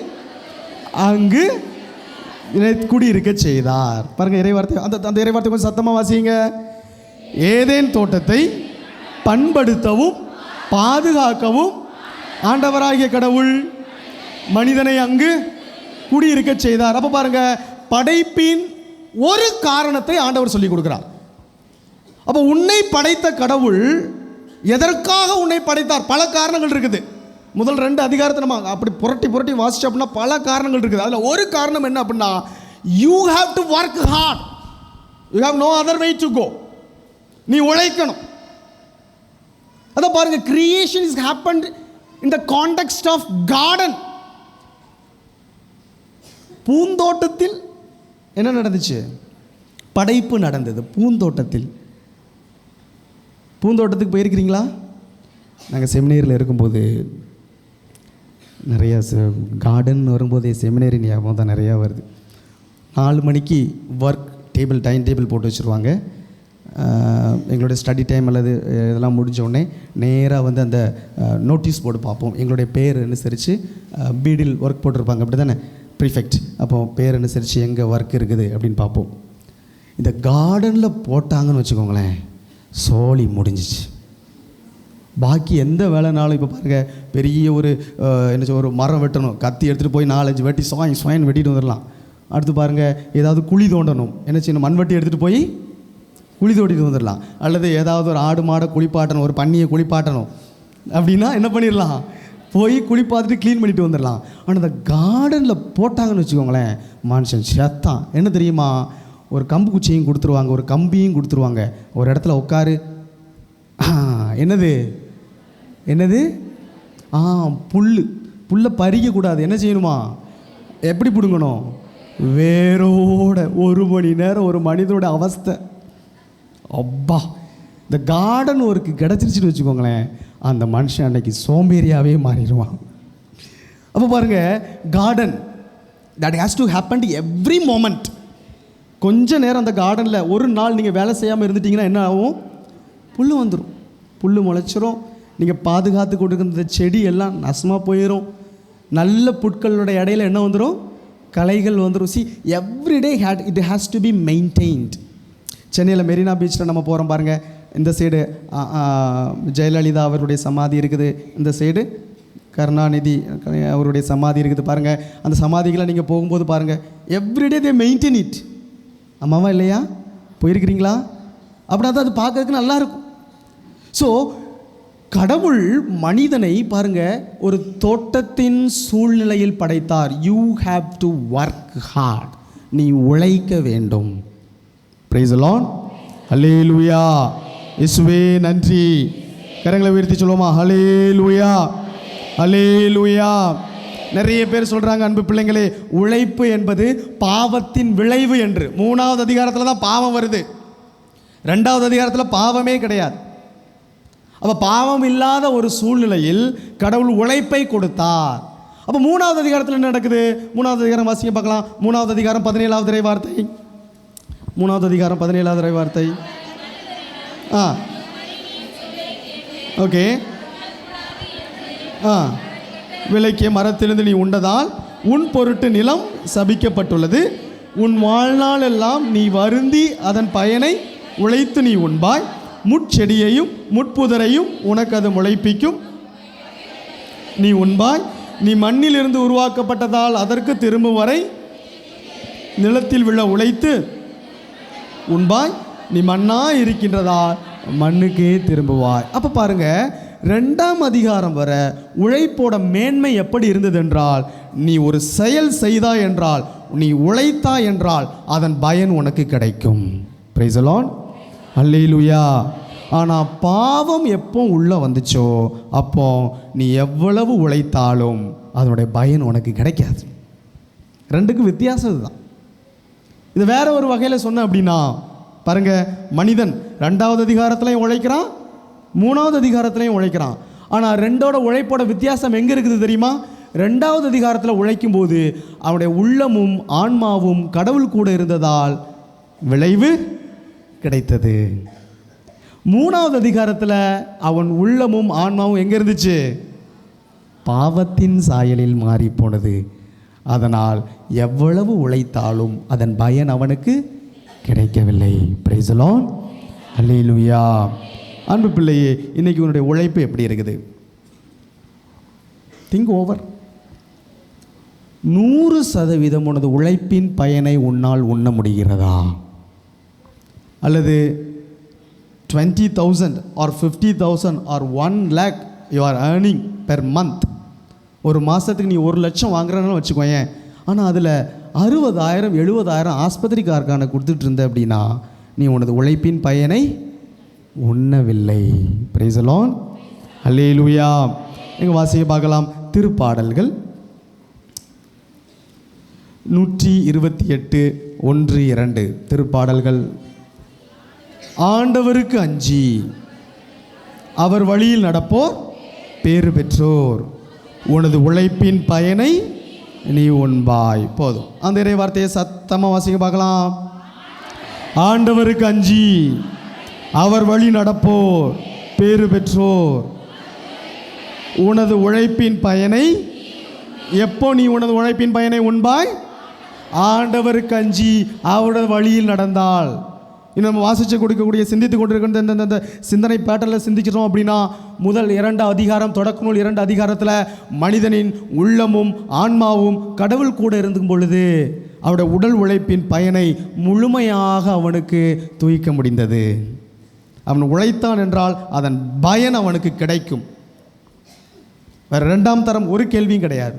Speaker 1: அங்கு குடியிருக்க செய்தார். பாருங்க, இறைவார்த்தை, அந்த இறைவார்த்தை கொஞ்சம் சத்தமாக வாசிங்க. ஏதேன் தோட்டத்தை பண்படுத்தவும் பாதுகாக்கவும் ஆண்டவராகிய கடவுள் மனிதனை அங்கு குடியிருக்க செய்தார். அப்போ பாருங்க, படைப்பின் ஒரு காரணத்தை ஆண்டவர் சொல்லி கொடுக்கிறார். அப்போ உன்னை படைத்த கடவுள் எதற்காக உன்னை படைத்தார்? பல காரணங்கள் இருக்குது. முதல் 2 அதிகாரத்தை நம்ம அப்படி புரட்டி வாசிச்சோம் அப்படின்னா பல காரணங்கள் இருக்குது. அதில் ஒரு காரணம் என்ன அப்படின்னா, you have to work hard, you have no other way to go. நீ உழைக்கணும். அதான் பாருங்க, creation is happened in the context of garden. பூந்தோட்டத்தில் என்ன நடந்துச்சு? படைப்பு நடந்தது பூந்தோட்டத்தில். பூந்தோட்டத்துக்கு போயிருக்கிறீங்களா? நாங்கள் செமினேரியில் இருக்கும்போது நிறையா கார்டன் வரும்போது செமினரி ஞாபகம் தான் நிறையா வருது. 4 மணிக்கு ஒர்க் டேபிள், டைம் டேபிள் போட்டு வச்சுருவாங்க. எங்களுடைய ஸ்டடி டைம் அல்லது இதெல்லாம் முடிஞ்சோடனே நேராக வந்து அந்த நோட்டீஸ் போர்டு பார்ப்போம். எங்களுடைய பேர் அனுசரித்து பீடில் ஒர்க் போட்டிருப்பாங்க, அப்படி தானே ப்ரிஃபெக்ட். அப்போ பேர் அனுசரித்து எங்கே ஒர்க் இருக்குது அப்படின்னு பார்ப்போம். இந்த கார்டனில் போட்டாங்கன்னு வச்சுக்கோங்களேன், சோலி முடிஞ்சிச்சு. பாக்கி எந்த வேலைனாலும் இப்போ பாருங்கள், பெரிய ஒரு ஒரு மரம் வெட்டணும், கத்தி எடுத்துகிட்டு போய் 4-5 வெட்டி ஸ்வாயின் வெட்டிட்டு வந்துடலாம். அடுத்து பாருங்கள், ஏதாவது குழி தோண்டணும், என்ன செய்யணும்? மண்வெட்டி எடுத்துகிட்டு போய் குழி தோண்டிட்டு வந்துடலாம். அல்லது ஏதாவது ஒரு ஆடு மாடை குளிப்பாட்டணும், ஒரு பன்னியை குளிப்பாட்டணும் அப்படின்னா என்ன பண்ணிடலாம்? போய் குளிப்பாத்துட்டு க்ளீன் பண்ணிட்டு வந்துடலாம். ஆனால் இந்த கார்டனில் போட்டாங்கன்னு வச்சுக்கோங்களேன், மனுஷன் செத்தான். என்ன தெரியுமா? ஒரு கம்பு குச்சியும் கொடுத்துருவாங்க, ஒரு கம்பியும் கொடுத்துருவாங்க. ஒரு இடத்துல உட்காரு. என்னது புல்லை பறிக்கக்கூடாது. என்ன செய்யணுமா? எப்படி பிடுங்கணும்? வேரோட. 1 மணி நேரம் ஒரு மனிதனோட அவஸ்தை. அப்பா, இந்த கார்டன் ஒர்க்கு கிடச்சிருச்சுன்னு வச்சுக்கோங்களேன், அந்த மனுஷன் அன்னைக்கு சோம்பேறியாகவே மாறிடுவான். அப்போ பாருங்கள், garden that has to happen every moment. கொஞ்ச நேரம் அந்த கார்டனில் ஒரு நாள் நீங்கள் வேலை செய்யாமல் இருந்துட்டிங்கன்னா என்ன ஆகும்? புல் வந்துடும், புல் முளைச்சிரும். நீங்கள் பாதுகாத்து கொடுக்குற செடி எல்லாம் நசமாக போயிடும். நல்ல புட்களோட இடையில என்ன வந்துடும்? களைகள் வந்துடும். See, everyday it has to be maintained. சென்னையில் மெரினா பீச்சில் நம்ம போகிறோம் பாருங்கள். இந்த சைடு ஜெயலலிதா அவருடைய சமாதி இருக்குது, இந்த சைடு கருணாநிதி அவருடைய சமாதி இருக்குது பாருங்கள். அந்த சமாதிகளை நீங்கள் போகும்போது பாருங்கள், எவ்ரிடே தே மெயின்டைன் இட். ஆமாவா இல்லையா? போயிருக்கிறீங்களா? அப்படின்னா தான் அது பார்க்கறதுக்கு நல்லாயிருக்கும். ஸோ கடவுள் மனிதனை பாருங்க ஒரு தோட்டத்தின் சூழ்நிலையில் படைத்தார். You have to work hard. நீ உழைக்க வேண்டும். Praise the Lord. ஹல்லேலூயா. இயேசுவே நன்றி. கரங்களை உயர்த்தி சொல்லுவோமா? ஹல்லேலூயா, ஹல்லேலூயா. நிறைய பேர் சொல்கிறாங்க, அன்பு பிள்ளைங்களே, உழைப்பு என்பது பாவத்தின் விளைவு என்று. 3வது அதிகாரத்தில் தான் பாவம் வருது, 2வது அதிகாரத்தில் பாவமே கிடையாது. அப்போ பாவம் இல்லாத ஒரு சூழ்நிலையில் கடவுள் உழைப்பை கொடுத்தார். அப்போ 3வது அதிகாரத்தில் என்ன நடக்குது? 3வது அதிகாரம் வாசிக்க பார்க்கலாம். 3வது அதிகாரம் 17வது இறை வார்த்தை. 3வது அதிகாரம் 17வது இறை வார்த்தை. ஓகே. விலைக்கிய மரத்திலிருந்து நீ உண்டதால் உன் பொருட்டு நிலம் சபிக்கப்பட்டுள்ளது. உன் வாழ்நாள் எல்லாம் நீ வருந்தி அதன் பயனை உழைத்து நீ உண்பாய். முட்செடியையும் முட்புதரையும் உனக்கு அது முளைப்பிக்கும், நீ உண்பாய். நீ மண்ணிலிருந்து உருவாக்கப்பட்டதால் அதற்கு திரும்பும் வரை நிலத்தில் விழ உழைத்து உண்பாய். நீ மண்ணா இருக்கின்றதால் மண்ணுக்கே திரும்புவாய். அப்போ பாருங்க, 2ஆம் அதிகாரம் வர உழைப்போட மேன்மை எப்படி இருந்தது என்றால், நீ ஒரு செயல் செய்தாய் என்றால், நீ உழைத்தாய் என்றால் அதன் பயன் உனக்கு கிடைக்கும். Praise the Lord. அல்லேலூயா. ஆனால் பாவம் எப்போ உள்ளே வந்துச்சோ அப்போ நீ எவ்வளவு உழைத்தாலும் அதனுடைய பயன் உனக்கு கிடைக்காது. 2க்கும் வித்தியாசம் இதுதான். இது வேற ஒரு வகையில் சொன்ன அப்படின்னா பாருங்க, மனிதன் 2வது அதிகாரத்திலையும் உழைக்கிறான், 3வது அதிகாரத்திலையும் உழைக்கிறான். ஆனால் 2ஓட உழைப்போட வித்தியாசம் எங்கே இருக்குது தெரியுமா? 2வது அதிகாரத்தில் உழைக்கும் போது அவனுடைய உள்ளமும் ஆன்மாவும் கடவுள் கூட இருந்ததால் விளைவு கிடைத்தது. 3வது அதிகாரத்தில் அவன் உள்ளமும் ஆன்மாவும் எங்கே இருந்துச்சு? பாவத்தின் சாயலில் மாறி போனது. அதனால் எவ்வளவு உழைத்தாலும் அதன் பயன் அவனுக்கு கிடைக்கவில்லை. Praise the Lord. அல்லேலூயா. அன்பு பிள்ளையே, இன்னைக்கு உன்னுடைய உழைப்பு எப்படி இருக்குது? Think over. 100% உனது உழைப்பின் பயனை உன்னால் உண்ண முடிகிறதா? அல்லது 20,000 or 50,000 or 1 lakh you are earning per month. ஒரு மாதத்துக்கு நீ 1 லட்சம் வாங்குறன்னு வச்சுக்கோயேன். ஆனால் அதில் 60,000 70,000 ஆஸ்பத்திரிக்காரக்கான கொடுத்துட்டு இருந்த அப்படின்னா நீ உனது உழைப்பின் பயனை உண்ணவில்லை. Price the Lord. அல்லேலூயா. நீங்கள் வாசிக்க பார்க்கலாம். திருப்பாடல்கள் 128 1 2. திருப்பாடல்கள். ஆண்டவருக்கு அஞ்சி அவர் வழியில் நடப்போர் பேறு பெற்றோர், உனது உழைப்பின் பயனை நீ உண்பாய். போதும். அந்த இறை வார்த்தையை சத்தமாக வாசிக்க பார்க்கலாம். ஆண்டவருக்கு அஞ்சி அவர் வழி நடப்போர் பேறு பெற்றோர், உனது உழைப்பின் பயனை. எப்போ நீ உனது உழைப்பின் பயனை உண்பாய்? ஆண்டவருக்கு அஞ்சி அவரது வழியில் நடந்தால். இன்னும் நம்ம வாசிச்சு கொடுக்கக்கூடிய சிந்தித்து கொண்டிருக்கிற இந்த சிந்தனை பேட்டர்ல சிந்திக்கிறோம் அப்படின்னா, முதல் 2 அதிகாரம், தொடக்க நூல் 2 அதிகாரத்தில் மனிதனின் உள்ளமும் ஆன்மாவும் கடவுள் கூட இருக்கும் பொழுது அவருடைய உடல் உழைப்பின் பயனை முழுமையாக அவனுக்கு தூய்க்க முடிந்தது. அவன் உழைத்தான் என்றால் அதன் பயன் அவனுக்கு கிடைக்கும். வேறு 2ஆம் தரம் ஒரு கேள்வியும் கிடையாது.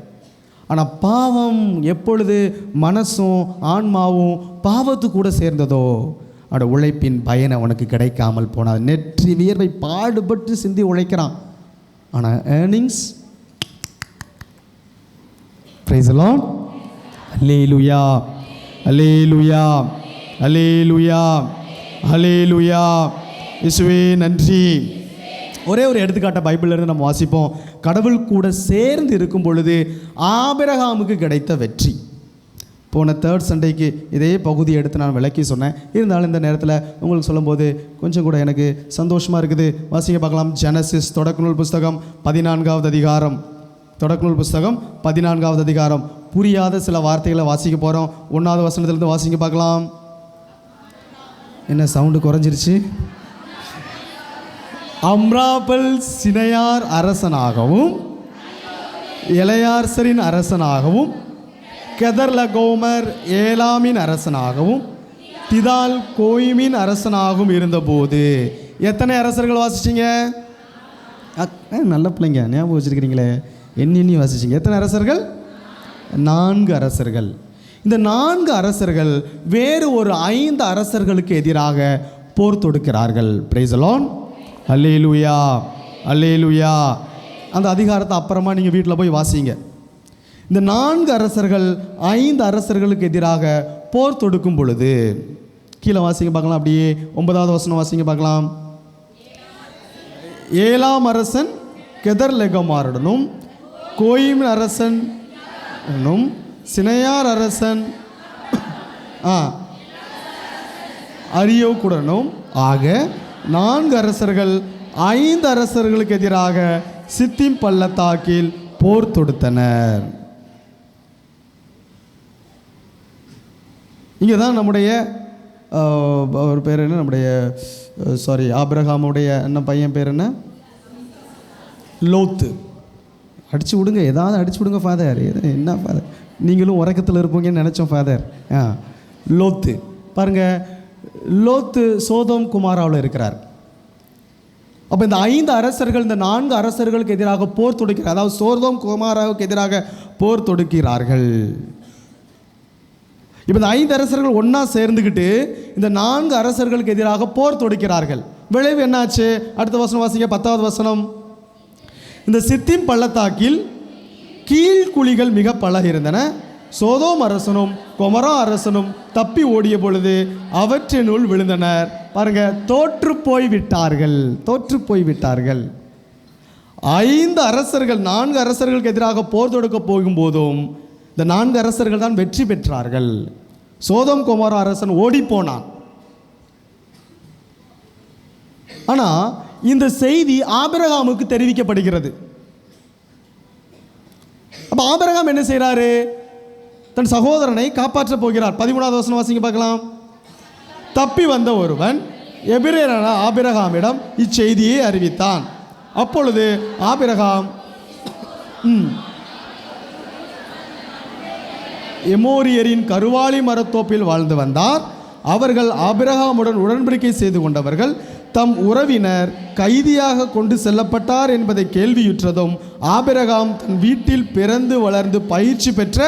Speaker 1: ஆனால் பாவம் எப்பொழுது மனசும் ஆன்மாவும் பாவத்து கூட சேர்ந்ததோ அவட உழைப்பின் பயன் அவனுக்கு கிடைக்காமல் போனார். நெற்றி வியர்வை பாடுபட்டு சிந்தி உழைக்கிறான், ஆனால் ஏர்னிங்ஸ். Praise the Lord. அல்லேலூயா, அல்லேலூயா, அல்லேலூயா, அல்லேலூயா. இயேசுவே நன்றி. ஒரே ஒரு எடுத்துக்காட்டை பைபிளிலிருந்து நம்ம வாசிப்போம். கடவுள் கூட சேர்ந்து இருக்கும் பொழுது ஆபிரகாமுக்கு கிடைத்த வெற்றி. போன 3rd சண்டேக்கு இதே பகுதியை எடுத்து நான் விளக்கி சொன்னேன். இருந்தாலும் இந்த நேரத்தில் உங்களுக்கு சொல்லும்போது கொஞ்சம் கூட எனக்கு சந்தோஷமாக இருக்குது. வாசிக்க பார்க்கலாம். ஜெனசிஸ் தொடக்க நூல் புஸ்தகம் 14வது அதிகாரம். தொடக்க நூல் புஸ்தகம் 14வது அதிகாரம். புரியாத சில வார்த்தைகளை வாசிக்க போகிறோம். 1வது வசனத்திலிருந்து வாசிக்க பார்க்கலாம். என்ன சவுண்டு குறைஞ்சிருச்சு? அம்ராபல் சினையார் அரசனாகவும் எலையார்சரின் அரசனாகவும் கெதர்லகோமர் ஏலாமின் அரசனாகவும் திதால் கோயிமின் அரசனாகவும் இருந்தபோது. எத்தனை அரசர்கள் வாசிச்சிங்க? நல்ல பிள்ளைங்க, ஞாபகம் வச்சுருக்கிறீங்களே, எண்ணி வாசிச்சிங்க. எத்தனை அரசர்கள்? 4 அரசர்கள். இந்த 4 அரசர்கள் வேறு ஒரு 5 அரசர்களுக்கு எதிராக போர் தொடுக்கிறார்கள். Price the Lord. அல்லேலூயா, அல்லேலூயா. அந்த அதிகாரத்தை அப்புறமா நீங்கள் வீட்டில் போய் வாசிங்க. இந்த 4 அரசர்கள் 5 அரசர்களுக்கு எதிராக போர் தொடுக்கும் பொழுது, கீழே வாசிங்க பார்க்கலாம். அப்படியே 9வது வசனம் வாசிங்க பார்க்கலாம். 7ஆம் அரசன் கெதர்லெகோமாருடனும் கோயிம் அரசன் சினையார் அரசன் அரியோக்குடனும் ஆக 4 அரசர்கள் 5 அரசர்களுக்கு எதிராக சித்திம் பள்ளத்தாக்கில் போர் தொடுத்தனர். இங்கே தான் நம்முடைய ஒரு பேர் என்ன, நம்முடைய ஆபிரகாமுடைய என்ன பையன் பேர் என்ன? லோத்து. அடிச்சு விடுங்க, ஏதாவது அடிச்சு விடுங்க ஃபாதர். என்ன ஃபாதர், நீங்களும் உறக்கத்தில் இருப்பீங்கன்னு நினச்சோம் ஃபாதர். லோத்து பாருங்கள், லோத்து சோதோம் குமாராவில் இருக்கிறார். அப்போ இந்த 5 அரசர்கள் இந்த 4 அரசர்களுக்கு எதிராக போர் தொடுக்கிறார். அதாவது சோதோம் குமாராவுக்கு எதிராக போர் தொடுக்கிறார்கள். இப்போ இந்த 5 அரசர்கள் ஒன்றா சேர்ந்துக்கிட்டு இந்த 4 அரசர்களுக்கு எதிராக போர் தொடுக்கிறார்கள். விளைவு என்னாச்சு? அடுத்த வசனம் வாசிங்க, 10வது வசனம். இந்த சித்திம் பள்ளத்தாக்கில் கீழ்குழிகள் மிக பல இருந்தன. சோதோம் அரசனும் கொமரா அரசனும் தப்பி ஓடிய பொழுது அவற்றினுள் விழுந்தனர். பாருங்க, தோற்று போய் விட்டார்கள். 5 அரசர்கள் 4 அரசர்களுக்கு எதிராக போர் தொடுக்க போகும்போதும் இந்த 4 அரசர்கள் தான் வெற்றி பெற்றார்கள். சோதோம் கொமரா அரசன் ஓடி போனான். ஆனால் இந்த செய்தி ஆபிரகாமுக்கு தெரிவிக்கப்படுகிறது. அப்போ ஆபிரகாம் என்ன செய்கிறாரு? தன் சகோதரனை காப்பாற்ற போகிறார். 13வது வசனம் வாசிங்க பார்க்கலாம். தப்பி வந்த ஒருவன் எபிரேயனான ஆபிரகாமிடம் இச்செய்தியை அறிவித்தான். அப்பொழுது ஆபிரகாம் எமோரியரின் கருவாலி மரத்தோப்பில் வாழ்ந்து வந்தார். அவர்கள் ஆபிரகாமுடன் உடன்படிக்கை செய்து கொண்டவர்கள். தம் உறவினர் கைதியாக கொண்டு செல்லப்பட்டார் என்பதை கேள்வியுற்றதும் ஆபிரகாம் தன் வீட்டில் பிறந்து வளர்ந்து பயிற்சி பெற்ற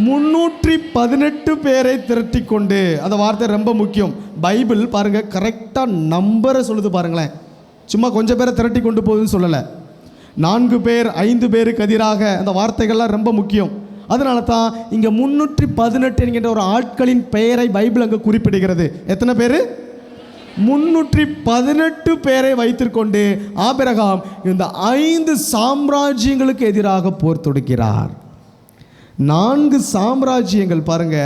Speaker 1: 318 பேரை திரட்டி கொண்டு, அந்த வார்த்தை ரொம்ப முக்கியம். பைபிள் பாருங்க, கரெக்டாக நம்பரை சொல்லுது பாருங்களேன். சும்மா கொஞ்சம் பேரை திரட்டி கொண்டு போகுதுன்னு சொல்லலை. 4 பேர் 5 பேருக்கு எதிராக, அந்த வார்த்தைகள்லாம் ரொம்ப முக்கியம். அதனால தான் இங்கே 318 என்கின்ற ஒரு ஆட்களின் பெயரை பைபிள் அங்கே குறிப்பிடுகிறது. எத்தனை பேர்? 318 பேரை வைத்துக்கொண்டு ஆபிரகாம் இந்த 5 சாம்ராஜ்யங்களுக்கு எதிராக போர் தொடுக்கிறார். 4 சாம்ராஜ்யங்கள் பாருங்க,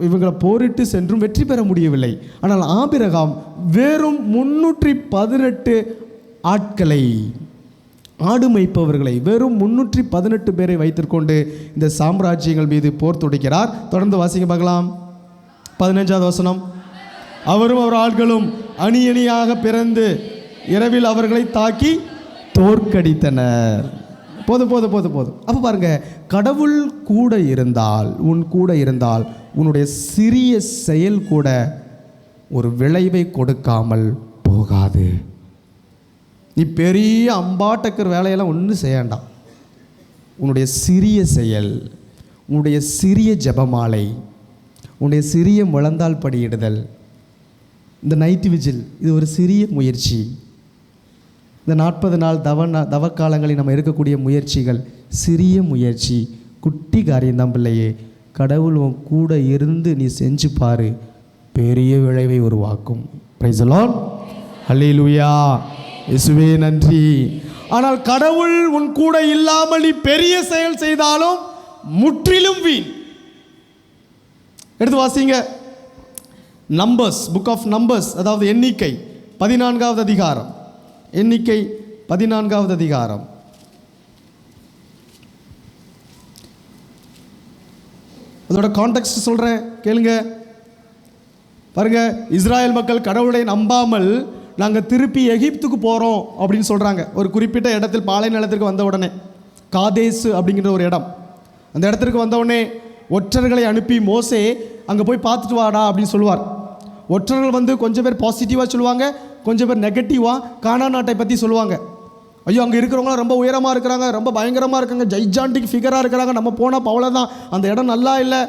Speaker 1: இவங்களை போரிட்டு சென்றும் வெற்றி பெற முடியவில்லை. ஆனால் ஆபிரகாம் வெறும் 318 ஆட்களை, ஆடு மேய்ப்பவர்களை, வெறும் 318 பேரை வைத்துக்கொண்டு இந்த சாம்ராஜ்யங்கள் மீது போர் தொடுக்கிறார். தொடர்ந்து வாசிக்க பார்க்கலாம். 15வது வசனம். அவரும் அவர் ஆட்களும் அணி அணியாக பிறந்து இரவில் அவர்களை தாக்கி தோற்கடித்தனர். போதும். அப்போ பாருங்க, கடவுள் கூட இருந்தால், உன் கூட இருந்தால், உன்னுடைய சிறிய செயல் கூட ஒரு விளைவை கொடுக்காமல் போகாது. நீ பெரிய அம்பாட்டக்கர் வேலையெல்லாம் ஒன்றும் செய்யாண்டாம். உன்னுடைய சிறிய செயல், உன்னுடைய சிறிய ஜெபமாலை, உன்னுடைய சிறிய முழந்தால் படியிடுதல், இந்த நைட் விஜில், இது ஒரு சிறிய முயற்சி. இந்த 40 நாள் தவக்காலங்களில் நம்ம இருக்கக்கூடிய முயற்சிகள் சிறிய முயற்சி, குட்டி காரியம்தான் பிள்ளையே. கடவுள் உன் கூட இருந்து நீ செஞ்சு பாரு, பெரிய விளைவை உருவாக்கும். Praise the Lord. அல்லேலூயா. இயேசுவே நன்றி. ஆனால் கடவுள் உன் கூட இல்லாமல் நீ பெரிய செயல் செய்தாலும் முற்றிலும் வீண். எடுத்து வாசிங்க. நம்பர்ஸ், புக் ஆஃப் நம்பர்ஸ், அதாவது எண்ணிக்கை 14வது அதிகாரம். எண்ணிக்கை 14வது அதிகாரம். அதோட கான்டெக்ஸ்ட் சொல்கிறேன், கேளுங்க. பாருங்க, இஸ்ராயல் மக்கள் கடவுளை நம்பாமல் நாங்கள் திருப்பி எகிப்துக்கு போகிறோம் அப்படின்னு சொல்கிறாங்க. ஒரு குறிப்பிட்ட இடத்தில் பாலை நிலத்திற்கு வந்த உடனே, காதேசு அப்படிங்கிற ஒரு இடம், அந்த இடத்திற்கு வந்த உடனே ஒற்றர்களை அனுப்பி மோசே அங்கே போய் பார்த்துட்டு வாடா அப்படின்னு சொல்லுவார். ஒற்றர்கள் வந்து கொஞ்சம் பேர் பாசிட்டிவாக சொல்லுவாங்க, கொஞ்சம் பேர் நெகட்டிவாக கானான் நாட்டை பற்றி சொல்லுவாங்க. ஐயோ அங்கே இருக்கிறவங்களாம் ரொம்ப உயரமாக இருக்கிறாங்க, ரொம்ப பயங்கரமாக இருக்காங்க, ஜைஜாண்டிக் ஃபிகராக இருக்கிறாங்க, நம்ம போனால் அவ்வளோதான், அந்த இடம் நல்லா இல்லை,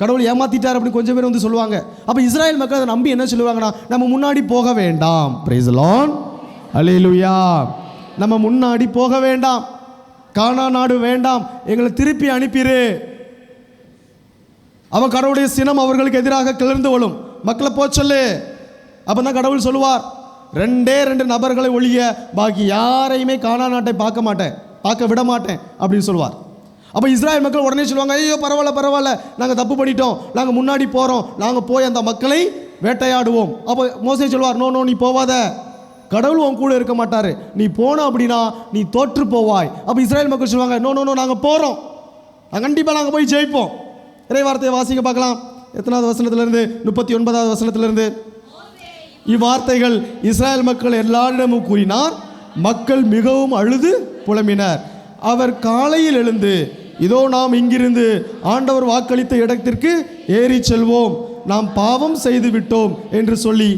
Speaker 1: கடவுள் ஏமாற்றிட்டார் அப்படின்னு கொஞ்சம் பேர் வந்து சொல்லுவாங்க. அப்போ இஸ்ராயேல் மக்கள் அதை நம்பி என்ன சொல்லுவாங்கன்னா, நம்ம முன்னாடி போக வேண்டாம். பிரைஸ் தி லார்ட், அல்லேலூயா. நம்ம முன்னாடி போக வேண்டாம், கானான் நாடு வேண்டாம், எங்களை திருப்பி அனுப்பிடு. அவன் கடவுளுடைய சினம் அவர்களுக்கு எதிராக கிளர்ந்து வரும், மக்களை போச்சொல்லு. அப்போ தான் கடவுள் சொல்லுவார், 2 நபர்களை ஒழிய பாக்கி யாரையுமே கானான் நாட்டை பார்க்க விட மாட்டேன் அப்படின்னு சொல்லுவார். அப்போ இஸ்ராயேல் மக்கள் உடனே சொல்லுவாங்க, ஐயோ பரவாயில்ல, நாங்கள் தப்பு பண்ணிட்டோம், நாங்கள் முன்னாடி போகிறோம், நாங்கள் போய் அந்த மக்களை வேட்டையாடுவோம். அப்போ மோசே சொல்லுவார், நோ நீ போவாத, கடவுள் உன் கூட இருக்க மாட்டார், நீ போனோம் அப்படின்னா நீ தோற்று போவாய். அப்போ இஸ்ராயேல் மக்கள் சொல்லுவாங்க, நோ நாங்கள் போகிறோம், கண்டிப்பாக நாங்கள் போய் ஜெயிப்போம். இறை வார்த்தையை வாசிக்க பார்க்கலாம். எத்தனாவது வசனத்திலிருந்து? 39வது வசனத்திலிருந்து. இவ்வார்த்தைகள் இஸ்ராயேல் மக்கள் எல்லாரிடமும் கூறினார். மக்கள் மிகவும் அழுது புலம்பினர். அவர் காலையில் எழுந்து, இதோ நாம் இங்கிருந்து ஆண்டவர் வாக்களித்த இடத்திற்கு ஏறி செல்வோம், நாம் பாவம் செய்து விட்டோம் என்று சொல்லி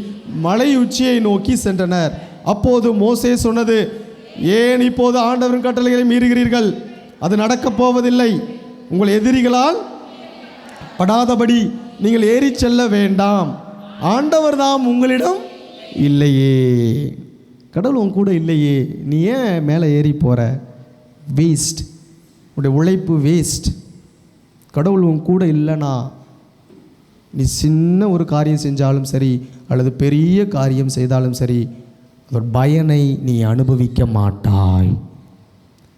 Speaker 1: மலை உச்சியை நோக்கி சென்றனர். அப்போது மோசே சொன்னது, ஏன் இப்போது ஆண்டவரின் கட்டளைகளை மீறுகிறீர்கள்? அது நடக்கப் போவதில்லை. உங்கள் எதிரிகளால் படாதபடி நீங்கள் ஏறி செல்ல வேண்டாம், ஆண்டவர் தாம் உங்களிடம் இல்லையே. கடவுள் உன் கூட இல்லையே, நீ ஏன் மேலே ஏறி போகிற? வேஸ்ட், உன்னுடைய உழைப்பு வேஸ்ட். கடவுள் உன் கூட இல்லைனா நீ சின்ன ஒரு காரியம் செஞ்சாலும் சரி அல்லது பெரிய காரியம் செய்தாலும் சரி அதோட பயனை நீ அனுபவிக்க மாட்டாய்.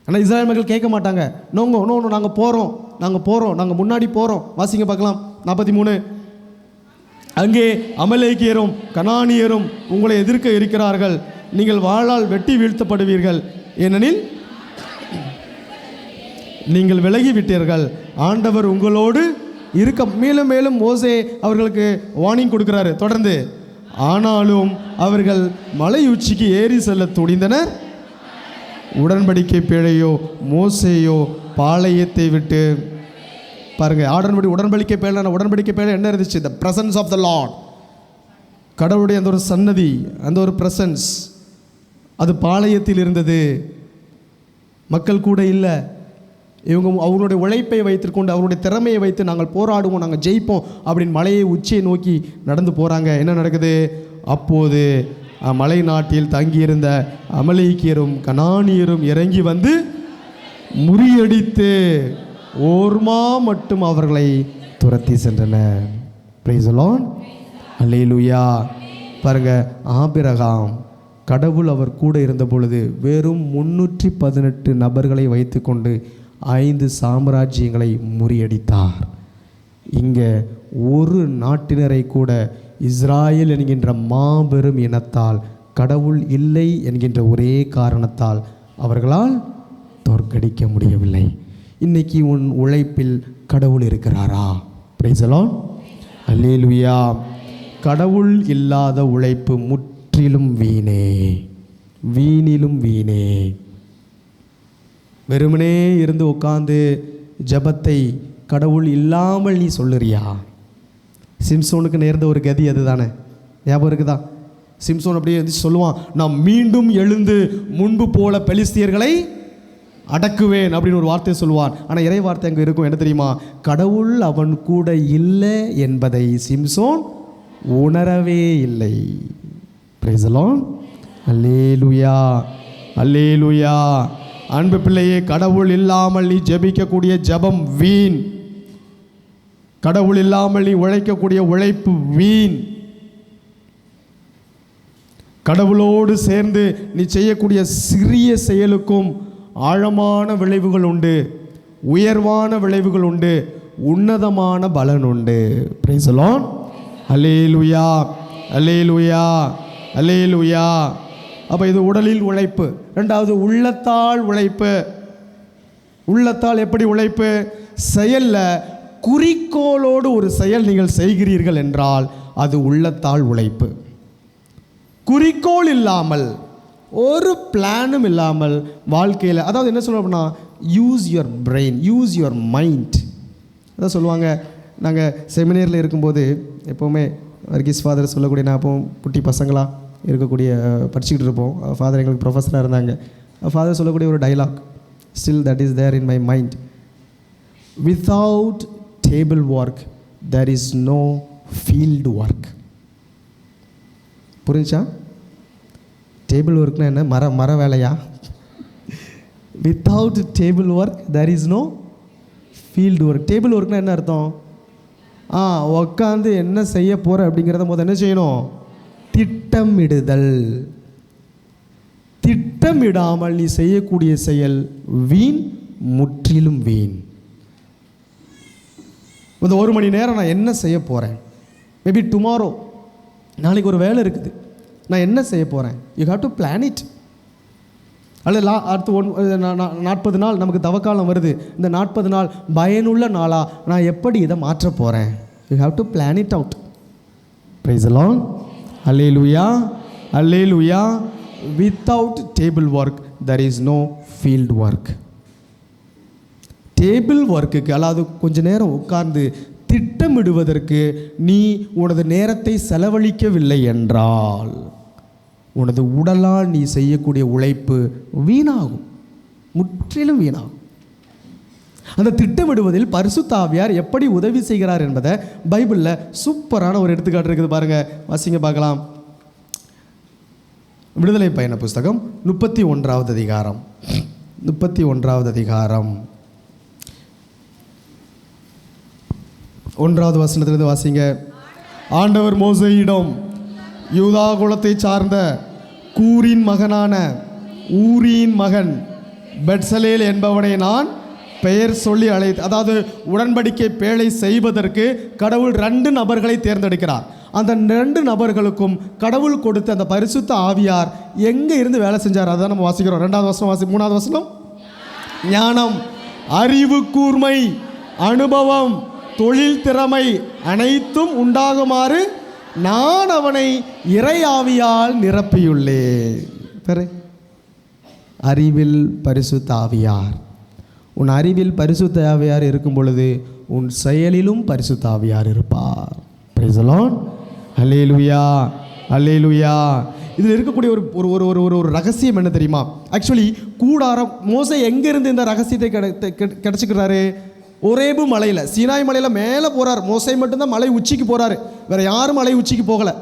Speaker 1: ஆனால் இஸ்ராயேல் மக்கள் கேட்க மாட்டாங்க. நோ நாங்கள் போகிறோம், நாங்கள் முன்னாடி போகிறோம். வாசிங்க பார்க்கலாம். 43. அங்கே அமலேக்கியரும் கனானியரும் உங்களை எதிர்க்க இருக்கிறார்கள், நீங்கள் வாளால் வெட்டி வீழ்த்தப்படுவீர்கள், ஏனெனில் நீங்கள் விலகி விட்டீர்கள், ஆண்டவர் உங்களோடு இருக்க. மேலும் மேலும் மோசே அவர்களுக்கு வார்னிங் கொடுக்கிறாரு தொடர்ந்து. ஆனாலும் அவர்கள் மலை உச்சிக்கு ஏறி செல்ல துணிந்தனர். உடன்படிக்கை பேழையோ மோசேயோ பாளையத்தை விட்டு, பாருங்க, உடன்படிக்கை பேழை என்ன இருந்துச்சு? The presence of the lord, கடவுளுடைய அந்த ஒரு சன்னதி, அந்த ஒரு பிரசன்ஸ், அது பாளையத்தில் இருந்தது. மக்கள் கூட இல்லை. இவங்க அவங்களுடைய உழைப்பை வைத்துக்கொண்டு, அவருடைய திறமையை வைத்து நாங்கள் போராடுவோம், நாங்கள் ஜெயிப்போம் அப்படின்னு மலையை உச்சியை நோக்கி நடந்து போகிறாங்க. என்ன நடக்குது? அப்போது மலை நாட்டில் தங்கியிருந்த அமலேக்கியரும் கனானியரும் இறங்கி வந்து முறியடித்து ஓர்மா மட்டும் அவர்களை துரத்தி சென்றனர். பிரைஸ் தி லார்ட், அல்லேலூயா. பாருங்க, ஆபிரகாம் கடவுள் அவர் கூட இருந்த பொழுது வெறும் 318 நபர்களை வைத்து கொண்டு 5 சாம்ராஜ்யங்களை முறியடித்தார். இங்கே ஒரு நாட்டினரை கூட இஸ்ராயேல் என்கின்ற மாபெரும் இனத்தால் கடவுள் இல்லை என்கின்ற ஒரே காரணத்தால் அவர்களால் தோற்கடிக்க முடியவில்லை. இன்னைக்கு உன் உழைப்பில் கடவுள் இருக்கிறாரா? பிரைஸ் தி லார்ட், அல்லேலூயா. கடவுள் இல்லாத உழைப்பு முற்றிலும் வீணே, வீணிலும் வீணே. வெறுமனே இருந்து உட்காந்து ஜபத்தை கடவுள் இல்லாமல் நீ சொல்லுறியா? சிம்சோனுக்கு நேர்ந்த ஒரு கதி அதுதானே, ஞாபகம் இருக்குதா? சிம்சோன் அப்படியே சொல்லுவான், நான் மீண்டும் எழுந்து முன்பு போல பெலிஸ்தியர்களை அடக்குவேன் அப்படின்னு ஒரு வார்த்தை சொல்லுவான். ஆனால் இறை வார்த்தை அங்கே இருக்கும், என்ன தெரியுமா? கடவுள் அவன் கூட இல்லை என்பதை சிம்சோன் உணரவே இல்லை. Price the Lord, hallelujah, alleluia. அன்பு பிள்ளையே, கடவுள் இல்லாமல் நீ ஜெபிக்கக்கூடிய ஜெபம் வீண். கடவுள் இல்லாமல் நீ உழைக்கக்கூடிய உழைப்பு வீண். கடவுளோடு சேர்ந்து நீ செய்யக்கூடிய சிறிய செயலுக்கும் ஆழமான விளைவுகள் உண்டு, உயர்வான விளைவுகள் உண்டு, உன்னதமான பலன் உண்டு. பிரைஸ் தி லார்ட், அல்லேலூயா, அல்லேலூயா, அல்லேலூயா. அப்போ இது உடலில் உழைப்பு. ரெண்டாவது உள்ளத்தால் உழைப்பு. உள்ளத்தால் எப்படி உழைப்பு? செயலில் குறிக்கோளோடு ஒரு செயல் நீங்கள் செய்கிறீர்கள் என்றால் அது உள்ளத்தால் உழைப்பு. குறிக்கோள் இல்லாமல், ஒரு பிளானும் இல்லாமல் வாழ்க்கையில், அதாவது என்ன சொல்ல அப்படின்னா, use your brain, use your mind. அதான் சொல்லுவாங்க, நாங்கள் செமினேரில் இருக்கும்போது எப்போவுமே வர்கீஸ் ஃபாதர் சொல்லக்கூடிய, நான் அப்போ குட்டி பசங்களாக இருக்கக்கூடிய படிச்சுக்கிட்டு இருப்போம். ஃபாதர் எங்களுக்கு ப்ரொஃபஸராக இருந்தாங்க. ஃபாதர் சொல்லக்கூடிய ஒரு dialogue, still that is there in my mind. Without table work there is no field work. புரிஞ்சா? டேபிள் ஒர்க்னா என்ன? மர வேலையா? Without table work there is no field work. Table ஒர்க்னா என்ன அர்த்தம்? உட்காந்து என்ன செய்ய போகிற அப்படிங்கிறத முதல்ல என்ன செய்யணும்? திட்டமிடுதல். திட்டமிடாமல் நீ செய்யக்கூடிய செயல் வீண், முற்றிலும் வீண். இந்த 1 மணி நேரம் நான் என்ன செய்ய போகிறேன், மேபி டுமாரோ, நாளைக்கு ஒரு வேலை இருக்குது, நான் என்ன செய்ய போகிறேன், you have to plan it. அல்லது அடுத்து 40 நாள் நமக்கு தவக்காலம் வருது, இந்த 40 நாள் பயனுள்ள நாளாக நான் எப்படி இதை மாற்ற போகிறேன், you have to plan it out. Price the Lord. Hallelujah, hallelujah. Without table work there is no field work. Table ஒர்க்குக்கு, அதாவது கொஞ்ச நேரம் உட்கார்ந்து திட்டமிடுவதற்கு நீ உனது நேரத்தை செலவழிக்கவில்லை என்றால் உனது உடலால் நீ செய்யக்கூடிய உழைப்பு வீணாகும், முற்றிலும் வீணாகும். அந்த திட்டமிடுவதில் பரிசுத்த ஆவியார் எப்படி உதவி செய்கிறார் என்பதை பைபிளில் சூப்பரான ஒரு எடுத்துக்காட்டு இருக்குது. பாருங்கள், வாசிங்க பார்க்கலாம். விடுதலை பயண புஸ்தகம் 31வது அதிகாரம். 31வது அதிகாரம் 1வது வசனத்திலிருந்து வாசிங்க. ஆண்டவர் மோசேயிடம், யூதா குலத்தை சார்ந்த கூரின் மகனான ஊரியின் மகன் பெட்சலேல் என்பவனை நான் பெயர் சொல்லி அழைத்து, அதாவது உடன்படிக்கை பேழை செய்வதற்கு கடவுள் 2 நபர்களை தேர்ந்தெடுக்கிறார். அந்த 2 நபர்களுக்கும் கடவுள் கொடுத்த அந்த பரிசுத்த ஆவியார் எங்கே இருந்து வேலை செஞ்சார், அதான் நம்ம வாசிக்கிறோம். 2வது வசனம் 3வது வசனம். ஞானம், அறிவு கூர்மை, அனுபவம், தொழில் திறமை அனைத்தும் உண்டாகுமாறு நான் அவனை இறை ஆவியால் நிரப்பியுள்ளேன். அறிவில் பரிசுத்த ஆவியார். உன் அறிவில் பரிசுத்த ஆவியார் இருக்கும் பொழுது உன் செயலிலும் பரிசுத்த ஆவியார் இருப்பார். Praise the Lord. அல்லேலூயா, அல்லேலூயா. இதில் இருக்கக்கூடிய ஒரு ஒரு ஒரு ஒரு ரகசியம் என்ன தெரியுமா? ஆக்சுவலி கூடாரம், மோசே எங்கேருந்து இந்த ரகசியத்தை கிடச்சிக்கிறாரு? ஒரேபு மலையில், சீனாய் மலையில் மேலே போகிறார். மோசே மட்டும்தான் மலை உச்சிக்கு போகிறாரு, வேறு யாரும் மலை உச்சிக்கு போகலை.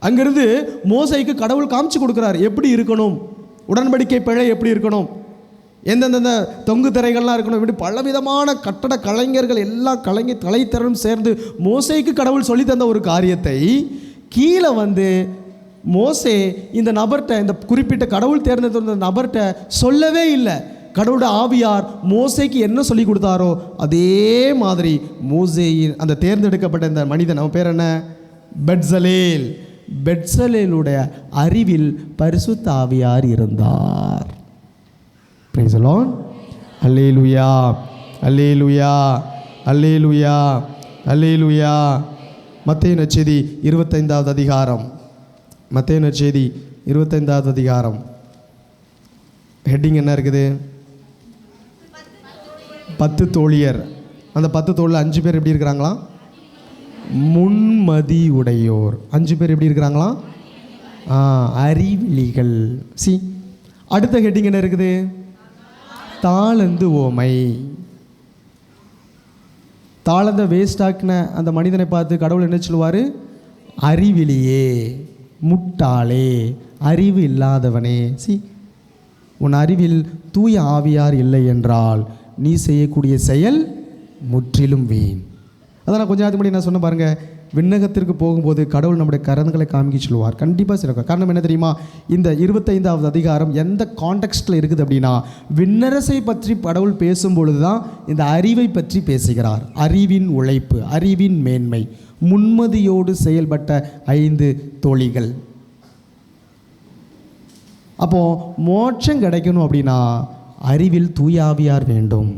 Speaker 1: அங்கேருந்து மோசைக்கு கடவுள் காமிச்சு கொடுக்குறாரு எப்படி இருக்கணும், உடன்படிக்கை பிழை எப்படி இருக்கணும், எந்தெந்த தொங்கு திரைகள்லாம் இருக்கணும், இப்படி பலவிதமான கட்டட கலைஞர்கள் எல்லாம் கலைத்திறனும் சேர்ந்து மோசேக்கு கடவுள் சொல்லி தந்த ஒரு காரியத்தை கீழே வந்து மோசே இந்த நபர்கிட்ட, இந்த குறிப்பிட்ட கடவுள் தேர்ந்தெடுத்த நபர்கிட்ட சொல்லவே இல்லை. கடவுளோட ஆவியார் மோசேக்கு என்ன சொல்லி கொடுத்தாரோ அதே மாதிரி மோசேயின் அந்த தேர்ந்தெடுக்கப்பட்ட இந்த மனிதன், அவன் பேர் என்ன? பெட்சலேல். பெட்சலேலுடைய அறிவில் பரிசுத்த ஆவியார் இருந்தார். Praise the Lord. அல்லேலூயா, அல்லேலூயா, அல்லேலூயா, அல்லேலூயா. மத்தேயு நற்செய்தி 25வது அதிகாரம். மத்தேயு நற்செய்தி 25வது அதிகாரம். ஹெட்டிங் என்ன இருக்குது? 10 தோழியர். அந்த 10 தோழில் 5 பேர் எப்படி இருக்கிறாங்களா? முன்மதி உடையோர். 5 பேர் எப்படி இருக்கிறாங்களா? அறிவிலிகள். அடுத்த ஹெட்டிங் என்ன இருக்குது? தாளந்து ஓமை. தாளந்த வேஸ்டாக்கின அந்த மனிதனை பார்த்து கடவுள் என்ன சொல்லுவார்? அறிவிலியே, முட்டாளே, அறிவு இல்லாதவனே. உன் அறிவில் தூய ஆவியார் இல்லை என்றால் நீ செய்யக்கூடிய செயல் முற்றிலும் வீண். அதான் நான் கொஞ்ச நேரத்துக்கு முன்னாடி நான் சொன்ன பாருங்கள், விண்ணகத்திற்கு போகும்போது கடவுள் நம்முடைய கரங்களை காமிக்க சொல்லுவார். கண்டிப்பாக சிறக்கும். காரணம் என்ன தெரியுமா? இந்த 25வது அதிகாரம் எந்த கான்டெக்ஸ்டில் இருக்குது அப்படின்னா, விண்ணரசை பற்றி கடவுள் பேசும்பொழுது தான் இந்த அறிவை பற்றி பேசுகிறார். அறிவின் உழைப்பு, அறிவின் மேன்மை, முன்மதியோடு செயல்பட்ட 5 தோழிகள். அப்போது மோட்சம் கிடைக்கணும் அப்படின்னா அறிவில் தூயாவியார் வேண்டும்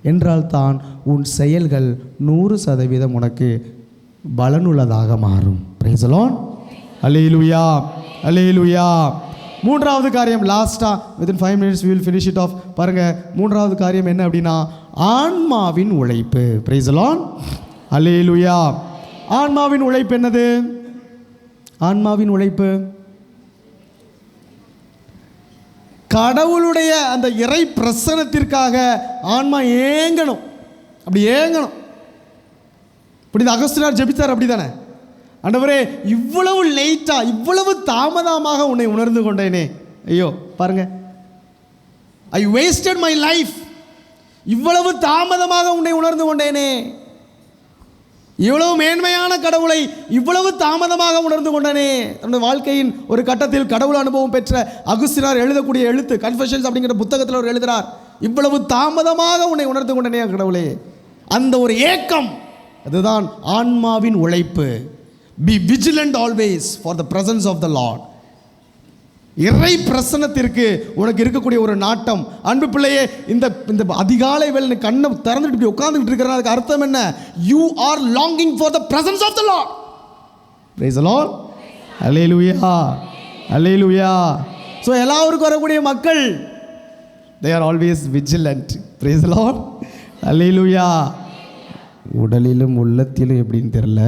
Speaker 1: என்றால் தான் உன் செயல்கள் 100% உனக்கு பலனுள்ளதாக மாறும். Praise the Lord. அல்லேலூயா, அல்லேலூயா. மூன்றாவது காரியம், லாஸ்டா within 5 minutes we will finish it off. பாருங்க, மூன்றாவது காரியம் என்ன அப்படின்னா ஆன்மாவின் உழைப்பு. praise the Lord, அல்லேலூயா. ஆன்மாவின் உழைப்பு என்னது? ஆன்மாவின் உழைப்பு கடவுளுடைய அந்த இறை பிரசனத்திற்காக ஆன்மா ஏங்கணும். அப்படி ஏங்கணும். இப்படி அகஸ்தினார் ஜெபித்தார், அப்படி தானே? ஆண்டவரே, இவ்வளவு லேட்டா, இவ்வளவு தாமதமாக உன்னை உணர்ந்து கொண்டேனே. ஐயோ பாருங்க, ஐ வேஸ்டட் மை லைஃப். இவ்வளவு தாமதமாக உன்னை உணர்ந்து கொண்டேனே. இவ்வளவு மேன்மையான கடவுளை இவ்வளவு தாமதமாக உணர்ந்து கொண்டனே. தன்னுடைய வாழ்க்கையின் ஒரு கட்டத்தில் கடவுள் அனுபவம் பெற்ற அகுஸ்தினார் எழுதக்கூடிய எழுத்து, கன்ஃபெஷன்ஸ் அப்படிங்கிற புத்தகத்தில் அவர் எழுதுகிறார், இவ்வளவு தாமதமாக உன்னை உணர்ந்து கொண்டனே கடவுளே. அந்த ஒரு ஏக்கம், அதுதான் ஆன்மாவின் உழைப்பு. Be vigilant always for the presence of the Lord. இறை பிரசன்னத்திற்கு உனக்கு இருக்கக்கூடிய ஒரு நாட்டம். அன்பு பிள்ளையே, இந்த இந்த அதிகாலை வேளை கண்ணை திறந்துட்டு இப்படி உட்கார்ந்துட்டு இருக்கிற அதுக்கு அர்த்தம் என்ன? You are longing for the presence of the Lord. Praise the Lord. Hallelujah. Hallelujah. So எல்லாருக்கும் வரக்கூடிய மக்கள், they are always vigilant. Praise the Lord. Hallelujah. உடலிலும் உள்ளத்திலும் எப்படின்னு தெரியல,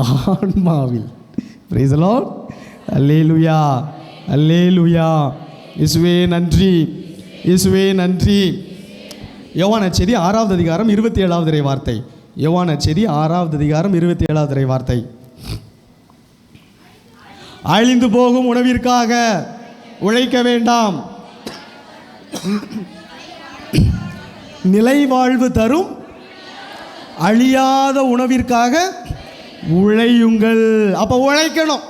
Speaker 1: ஆன்மாவில். Praise the Lord. அல்லேலூயா, அல்லேலூயா. இயேசுவே நன்றி, இயேசுவே நன்றி. யோவான் நற்செய்தி 6வது அதிகாரம் 27வது இறை வார்த்தை. யோவான் நற்செய்தி 6வது அதிகாரம் 27வது இறை வார்த்தை. அழிந்து போகும் உணவிற்காக உழைக்க வேண்டாம், நிலை வாழ்வு தரும் அழியாத உணவிற்காக உழையுங்கள். அப்போ உழைக்கணும்,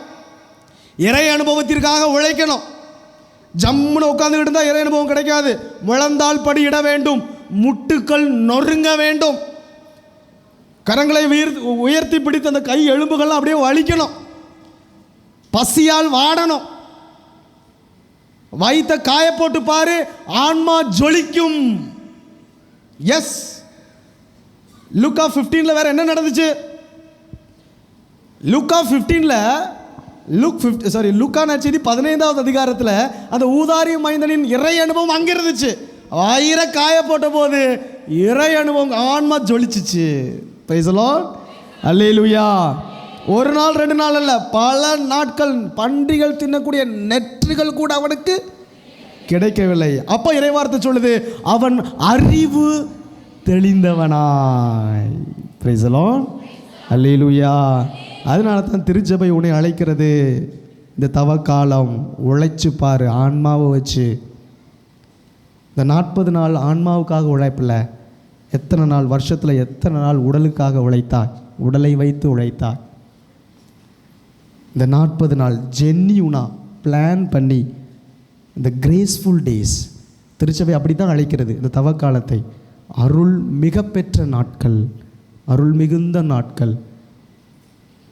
Speaker 1: இறை அனுபவத்திற்காக உழைக்கணும். ஜம்முன்னு உட்காந்துக்கிட்டு இருந்தால் இறை அனுபவம் கிடைக்காது. முழந்தால் படி இட வேண்டும், முட்டுக்கள் நொறுங்க வேண்டும், கரங்களை உயர்த்தி பிடித்து அந்த கை எலும்புகள்லாம் அப்படியே வலிக்கணும், பசியால் வாடணும், வயிற்ற காய போட்டு பாரு, ஆன்மா ஜொலிக்கும். எஸ், லூக்கா 15 வேற என்ன நடந்துச்சு? லூக்கா 15 லூக்கா நற்செய்தி 15வது அதிகாரத்தில் அந்த ஊதாரி மைந்தனின் இறை அனுபவம் அங்கே இருந்துச்சு. ஆயிர காய போட்ட போது இறை அனுபவம், ஆன்மா ஜொலிச்சிச்சு. பிரைஸ் தி லார்ட், அல்லேலூயா. ஒரு நாள் 2 நாள் அல்ல, பல நாட்கள் பன்றிகள் தின்னக்கூடிய நெற்றுகள் கூட அவனுக்கு கிடைக்கவில்லை. அப்போ இறைவார்த்தை சொல்லுது, அவன் அறிவு தெளிந்தவனாய். பிரைஸ் தி லார்ட், அல்லேலூயா. அதனால தான் திருச்சபை உன்னை அழைக்கிறது. இந்த தவக்காலம் உழைச்சு பாரு, ஆன்மாவை வச்சு. இந்த 40 நாள் ஆன்மாவுக்காக உழைப்பில்லை, எத்தனை நாள், வருஷத்தில் எத்தனை நாள் உடலுக்காக உழைத்தாய், உடலை வைத்து உழைத்தாய். இந்த 40 நாள் ஜென்யூனா பிளான் பண்ணி, இந்த கிரேஸ்ஃபுல் டேஸ், திருச்சபை அப்படி தான் அழைக்கிறது இந்த தவக்காலத்தை. அருள் மிக பெற்ற நாட்கள், அருள் மிகுந்த நாட்கள்.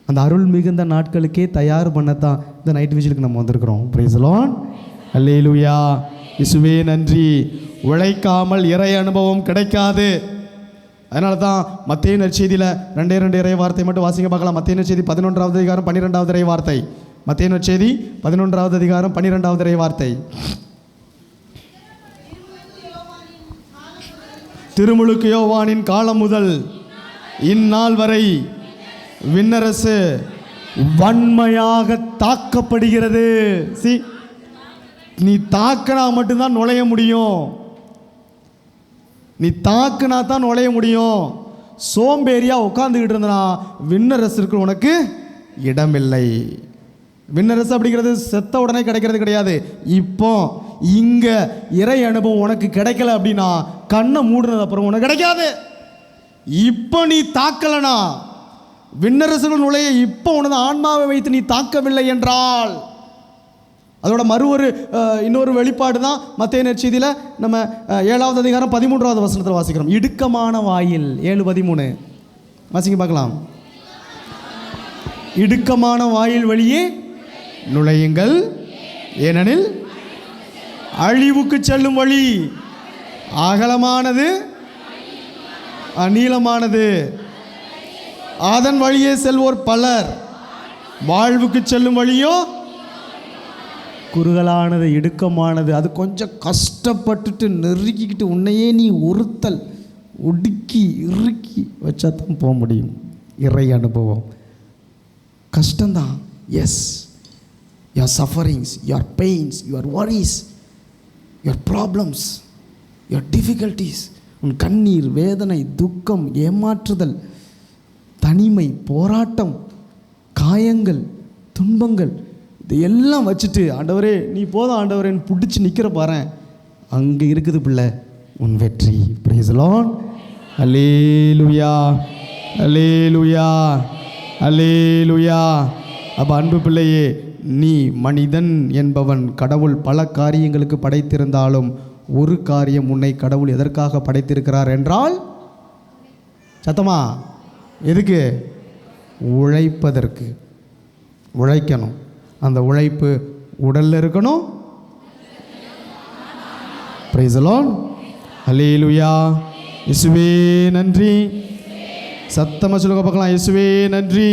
Speaker 1: அந்த அருள் மிகுந்த நாட்களுக்கே தயார் பண்ணத்தான் இந்த நைட் விஜிலுக்கு நம்ம வந்திருக்கிறோம். பிரைஸ் தி லார்ட், அல்லேலூயா. இயேசுவே நன்றி. உழைக்காமல் இறை அனுபவம் கிடைக்காது. அதனால தான் மத்தேயு நற்செய்தியில் 2 இறை வார்த்தை மட்டும் வாசிங்க பார்க்கலாம். மத்தேயு நற்செய்தி 11வது அதிகாரம் 12வது இறை வார்த்தை. மத்தேயு நற்செய்தி 11வது அதிகாரம் 12வது இறை வார்த்தை. திருமுழுக்கு யோவானின் காலம் முதல் இந்நாள் வரை விண்ணரசு வன்மையாக தாக்கப்படுகிறது. நீ தாக்கினா மட்டும்தான் நுழைய முடியும், நீ தாக்குனா தான் நுழைய முடியும். சோம்பேறியா உட்காந்துக்கிட்டு இருந்தனா விண்ணரசுக்கு உனக்கு இடமில்லை. விண்ணரசு அப்படிங்கிறது செத்த உடனே கிடைக்கிறது கிடையாது. இப்போ இங்கே இறை அனுபவம் உனக்கு கிடைக்கல அப்படின்னா கண்ணை மூடுனது அப்புறம் உனக்கு கிடைக்காது. இப்போ நீ தாக்கலனா விண்ணரசுகள் நுழைய இப்போ உனது ஆன்மாவை வைத்து நீ தாக்கவில்லை என்றால், அதோட இன்னொரு வெளிப்பாடு தான் மத்தேயு நற்செய்தியில் நம்ம 7வது அதிகாரம் 13வது வசனத்தில் வாசிக்கிறோம். இடுக்கமான வாயில் 7:13 வாசிங்க பார்க்கலாம். இடுக்கமான வாயில் வழியே நுழையுங்கள், ஏனெனில் அழிவுக்கு செல்லும் வழி அகலமானது நீளமானது, அதன் வழியே செல்வோர் பலர், வாழ்வுக்கு செல்லும் வழியோ குறுகலானது, இடுக்கமானது, அது கொஞ்சம் கஷ்டப்பட்டுட்டு நெருக்கிக்கிட்டு உன்னையே நீ ஒருத்தல் ஒடுக்கி இறுக்கி வச்சா தான் போக முடியும். இறை அனுபவம் கஷ்டம்தான். Yes, your sufferings, your pains, your worries, your problems, your difficulties, உன் கண்ணீர், வேதனை, துக்கம், ஏமாற்றுதல், தனிமை, போராட்டம், காயங்கள், துன்பங்கள், இதையெல்லாம் வச்சுட்டு ஆண்டவரே நீ போதும் ஆண்டவரேன்னு பிடிச்சி நிற்கிற பாரேன், அங்கே இருக்குது பிள்ளை உன் வெற்றி. Praise the Lord. அல்லேலூயா, அல்லேலூயா, அல்லேலூயா. அப்போ அன்பு பிள்ளையே, நீ மனிதன் என்பவன் கடவுள் பல காரியங்களுக்கு படைத்திருந்தாலும் ஒரு காரியம் உன்னை கடவுள் எதற்காக படைத்திருக்கிறார் என்றால், சத்தமா, எதுக்கு? உழைப்பதற்கு. உழைக்கணும். அந்த உழைப்பு உடலில் இருக்கணும். Praise the Lord. அல்லேலூயா. இயேசுவே நன்றி. சத்தமாக சொல்லுங்க பார்க்கலாம், இயேசுவே நன்றி.